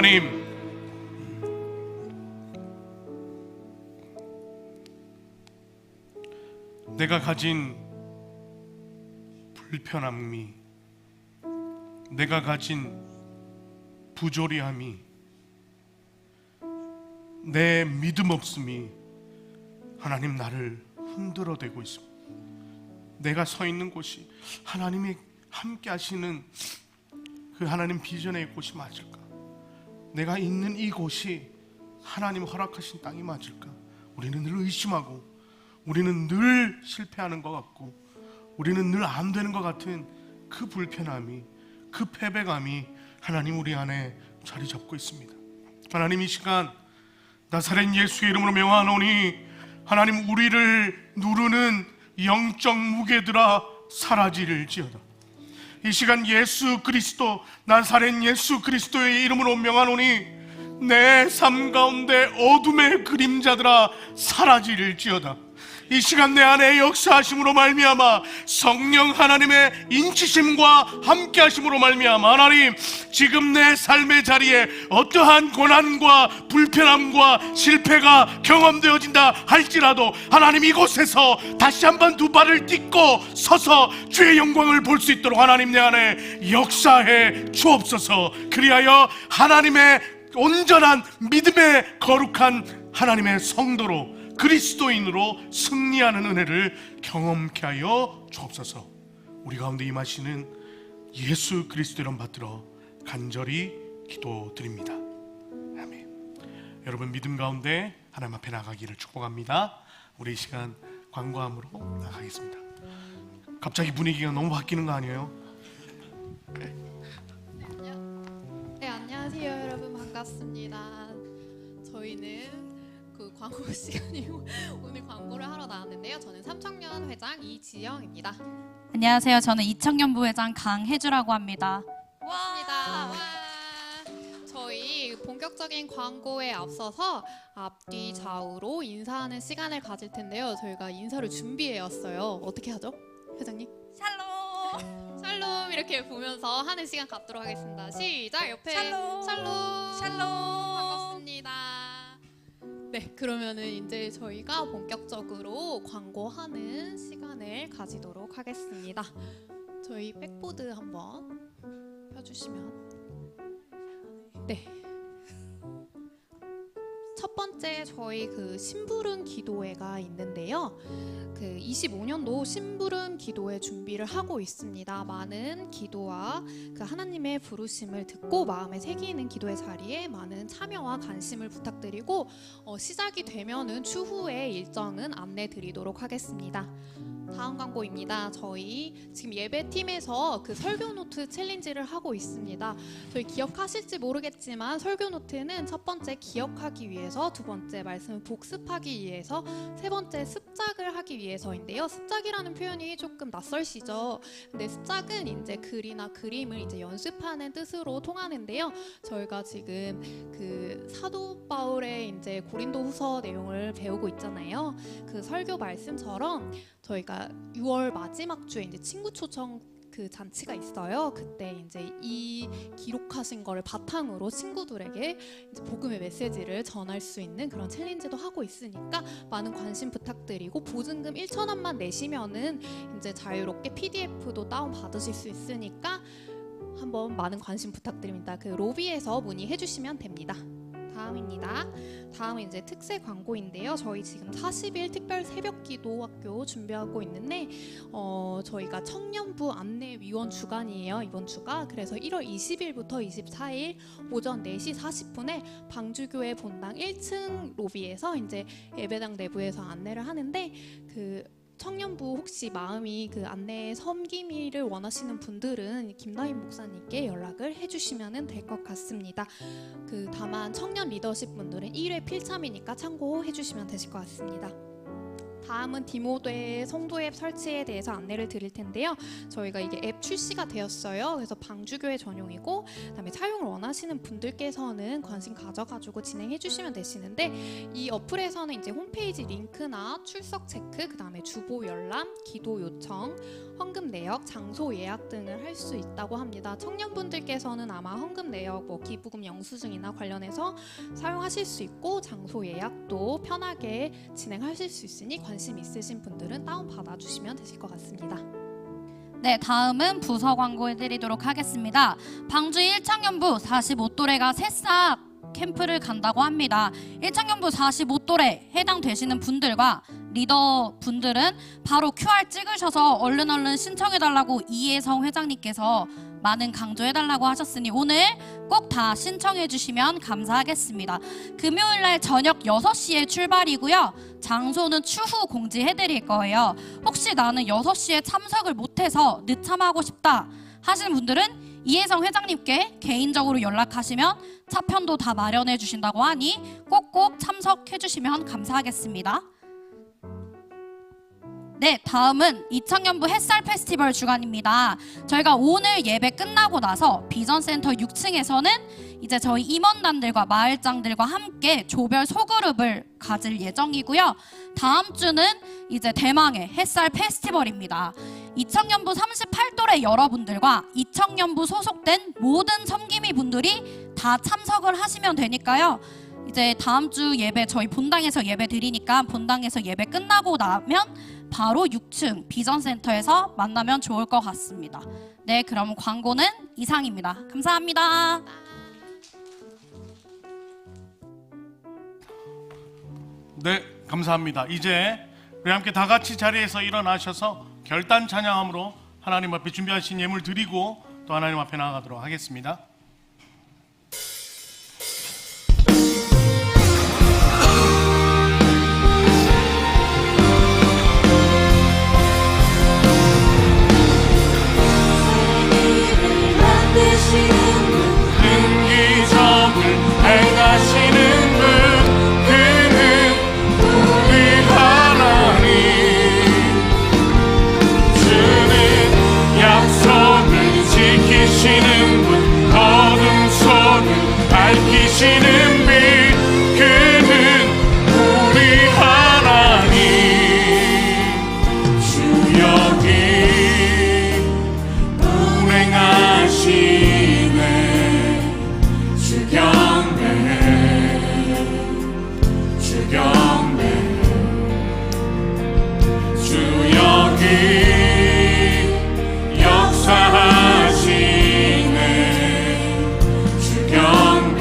하나님, 내가 가진 불편함이, 내가 가진 부조리함이, 내 믿음 없음이 하나님 나를 흔들어대고 있습니다. 내가 서 있는 곳이 하나님이 함께 하시는 그 하나님 비전의 곳이 맞을까? 내가 있는 이곳이 하나님 허락하신 땅이 맞을까? 우리는 늘 의심하고, 우리는 늘 실패하는 것 같고, 우리는 늘 안 되는 것 같은 그 불편함이, 그 패배감이 하나님 우리 안에 자리 잡고 있습니다. 하나님, 이 시간 나사렛 예수의 이름으로 명하노니 하나님, 우리를 누르는 영적 무게들아 사라지를지어다. 이 시간 예수 그리스도, 나사렛 예수 그리스도의 이름으로 명하노니 내 삶 가운데 어둠의 그림자들아 사라지를지어다. 이 시간 내 안에 역사하심으로 말미암아 성령 하나님의 인치심과 함께하심으로 말미암아 하나님, 지금 내 삶의 자리에 어떠한 고난과 불편함과 실패가 경험되어진다 할지라도 하나님, 이곳에서 다시 한번 두 발을 딛고 서서 주의 영광을 볼 수 있도록 하나님 내 안에 역사해 주옵소서. 그리하여 하나님의 온전한 믿음의 거룩한 하나님의 성도로, 그리스도인으로 승리하는 은혜를 경험케 하여 주옵소서. 우리 가운데 임하시는 예수 그리스도 이름 받들어 간절히 기도드립니다. 아멘. 여러분, 믿음 가운데 하나님 앞에 나가기를 축복합니다. 우리 이 시간 광고함으로 나가겠습니다. 갑자기 분위기가 너무 바뀌는 거 아니에요? 네, 안녕하세요 여러분, 반갑습니다. 저희는 그 광고 시간이고 오늘 광고를 하러 나왔는데요. 저는 삼청년 회장 이지영입니다. 안녕하세요. 저는 이청년 부회장 강혜주라고 합니다. 반갑습니다. 와. 저희 본격적인 광고에 앞서서 앞뒤 좌우로 인사하는 시간을 가질 텐데요. 저희가 인사를 준비해 왔어요. 어떻게 하죠, 회장님? 샬롬. 샬롬 이렇게 보면서 하는 시간 갖도록 하겠습니다. 시작. 옆에 샬롬. 샬롬. 샬롬. 반갑습니다. 네, 그러면은 이제 저희가 본격적으로 광고하는 시간을 가지도록 하겠습니다. 저희 백보드 한번 펴주시면. 네. 첫 번째 저희 그 심부름 기도회가 있는데요. 그 25년도 심부름 기도회 준비를 하고 있습니다. 많은 기도와 그 하나님의 부르심을 듣고 마음에 새기는 기도의 자리에 많은 참여와 관심을 부탁드리고 시작이 되면은 추후에 일정은 안내 드리도록 하겠습니다. 다음 광고입니다. 저희 지금 예배팀에서 그 설교 노트 챌린지를 하고 있습니다. 저희 기억하실지 모르겠지만 설교 노트는 첫 번째 기억하기 위해서, 두 번째 말씀을 복습하기 위해서, 세 번째 습작을 하기 위해서인데요. 습작이라는 표현이 조금 낯설시죠. 근데 습작은 이제 글이나 그림을 이제 연습하는 뜻으로 통하는데요. 저희가 지금 그 사도 바울의 이제 고린도후서 내용을 배우고 있잖아요. 그 설교 말씀처럼 저희가 6월 마지막 주에 이제 친구 초청 그 잔치가 있어요. 그때 이제 이 기록하신 거를 바탕으로 친구들에게 이제 복음의 메시지를 전할 수 있는 그런 챌린지도 하고 있으니까 많은 관심 부탁드리고, 보증금 1,000원만 내시면은 이제 자유롭게 PDF도 다운 받으실 수 있으니까 한번 많은 관심 부탁드립니다. 그 로비에서 문의해 주시면 됩니다. 다음입니다. 다음은 이제 특세 광고인데요. 저희 지금 40일 특별 새벽 기도 학교 준비하고 있는데 저희가 청년부 안내위원 주간이에요, 이번 주가. 그래서 1월 20일부터 24일 오전 4시 40분에 방주교회 본당 1층 로비에서 이제 예배당 내부에서 안내를 하는데, 그 청년부 혹시 마음이 그 안내 섬김이를 원하시는 분들은 김다인 목사님께 연락을 해주시면 될 것 같습니다. 그 다만 청년 리더십 분들은 1회 필참이니까 참고해 주시면 되실 것 같습니다. 다음은 디모데 성도 앱 설치에 대해서 안내를 드릴 텐데요. 저희가 이게 앱 출시가 되었어요. 그래서 방주교회 전용이고, 그다음에 사용을 원하시는 분들께서는 관심 가져가지고 진행해 주시면 되시는데, 이 어플에서는 이제 홈페이지 링크나 출석 체크, 그다음에 주보 열람, 기도 요청, 헌금 내역, 장소 예약 등을 할 수 있다고 합니다. 청년분들께서는 아마 헌금 내역, 뭐 기부금 영수증이나 관련해서 사용하실 수 있고, 장소 예약도 편하게 진행하실 수 있으니 관심 있으신 분들은 다운 받아 주시면 되실 것 같습니다. 네, 다음은 부서 광고해드리도록 하겠습니다. 방주 1청년부 45또래가 새싹 캠프를 간다고 합니다. 1청년부 45또래 해당되시는 분들과 리더 분들은 바로 QR 찍으셔서 얼른 신청해달라고 이혜성 회장님께서 많은 강조해달라고 하셨으니 오늘 꼭 다 신청해주시면 감사하겠습니다. 금요일날 저녁 6시에 출발이고요. 장소는 추후 공지해드릴 거예요. 혹시 나는 6시에 참석을 못해서 늦참하고 싶다 하시는 분들은 이혜성 회장님께 개인적으로 연락하시면 차편도 다 마련해 주신다고 하니 꼭꼭 참석해 주시면 감사하겠습니다. 네, 다음은 2청년부 햇살 페스티벌 주간입니다. 저희가 오늘 예배 끝나고 나서 비전센터 6층에서는 이제 저희 임원단들과 마을장들과 함께 조별 소그룹을 가질 예정이고요. 다음 주는 이제 대망의 햇살 페스티벌입니다. 2청년부 38또래 여러분들과 2청년부 소속된 모든 섬김이 분들이 다 참석을 하시면 되니까요. 이제 다음 주 예배 저희 본당에서 예배 드리니까 본당에서 예배 끝나고 나면 바로 6층 비전센터에서 만나면 좋을 것 같습니다. 네, 그럼 광고는 이상입니다. 감사합니다. 네, 감사합니다. 이제 우리 함께 다 같이 자리에서 일어나셔서 결단 찬양함으로 하나님 앞에 준비하신 예물 드리고 또 하나님 앞에 나아가도록 하겠습니다. 능기점을 행하시는 분, 그는 우리 하나님. 주는 약속을 지키시는 분, 어둠 속을 밝히시는 빛, 그는 우리 하나님. 주 여기 운행하시네. 주 여기 역사하시네. 주 경배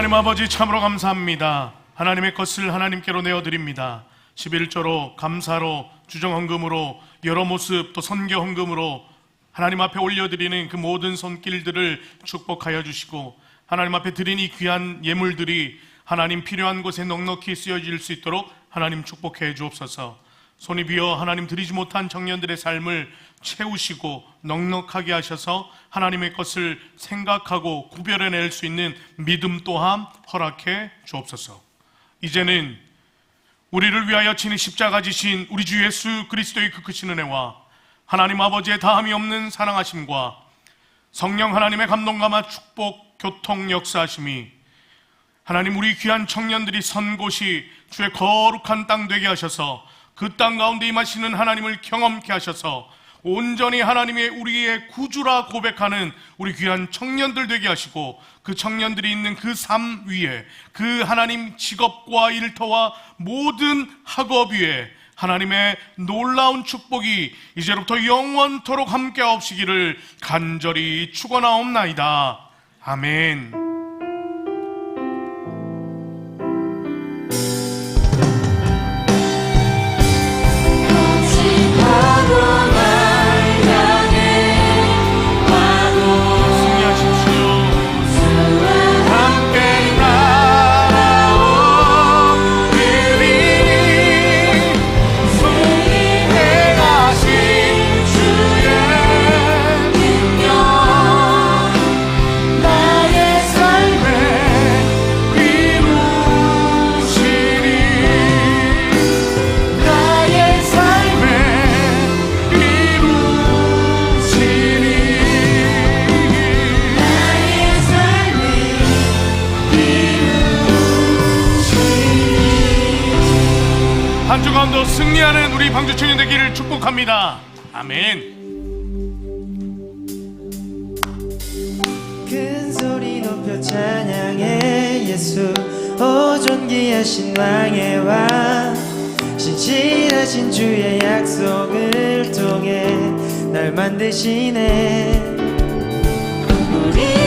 하나님 아버지 참으로 감사합니다. 하나님의 것을 하나님께로 내어드립니다. 11조로 감사로 주정헌금으로 여러 모습 또 선교헌금으로 하나님 앞에 올려드리는 그 모든 손길들을 축복하여 주시고 하나님 앞에 드린 이 귀한 예물들이 하나님 필요한 곳에 넉넉히 쓰여질 수 있도록 하나님 축복해 주옵소서. 손이 비어 하나님 드리지 못한 청년들의 삶을 채우시고 넉넉하게 하셔서 하나님의 것을 생각하고 구별해낼 수 있는 믿음 또한 허락해 주옵소서. 이제는 우리를 위하여 친히 십자가 지신 우리 주 예수 그리스도의 그 크신 은혜와 하나님 아버지의 다함이 없는 사랑하심과 성령 하나님의 감동감화 축복 교통 역사하심이 하나님 우리 귀한 청년들이 선 곳이 주의 거룩한 땅 되게 하셔서 그 땅 가운데 임하시는 하나님을 경험케 하셔서 온전히 하나님의 우리의 구주라 고백하는 우리 귀한 청년들 되게 하시고 그 청년들이 있는 그 삶 위에 그 하나님 직업과 일터와 모든 학업 위에 하나님의 놀라운 축복이 이제로부터 영원토록 함께 하옵시기를 간절히 축원하옵나이다. 아멘. 한 주간도 승리하는 우리 방주 청년 되기를 축복합니다. 아멘. 큰 소리 높여 찬양해 예수 오 존귀하신 왕의 왕 신실하신 주의 약속을 통해 날 만드시네 우리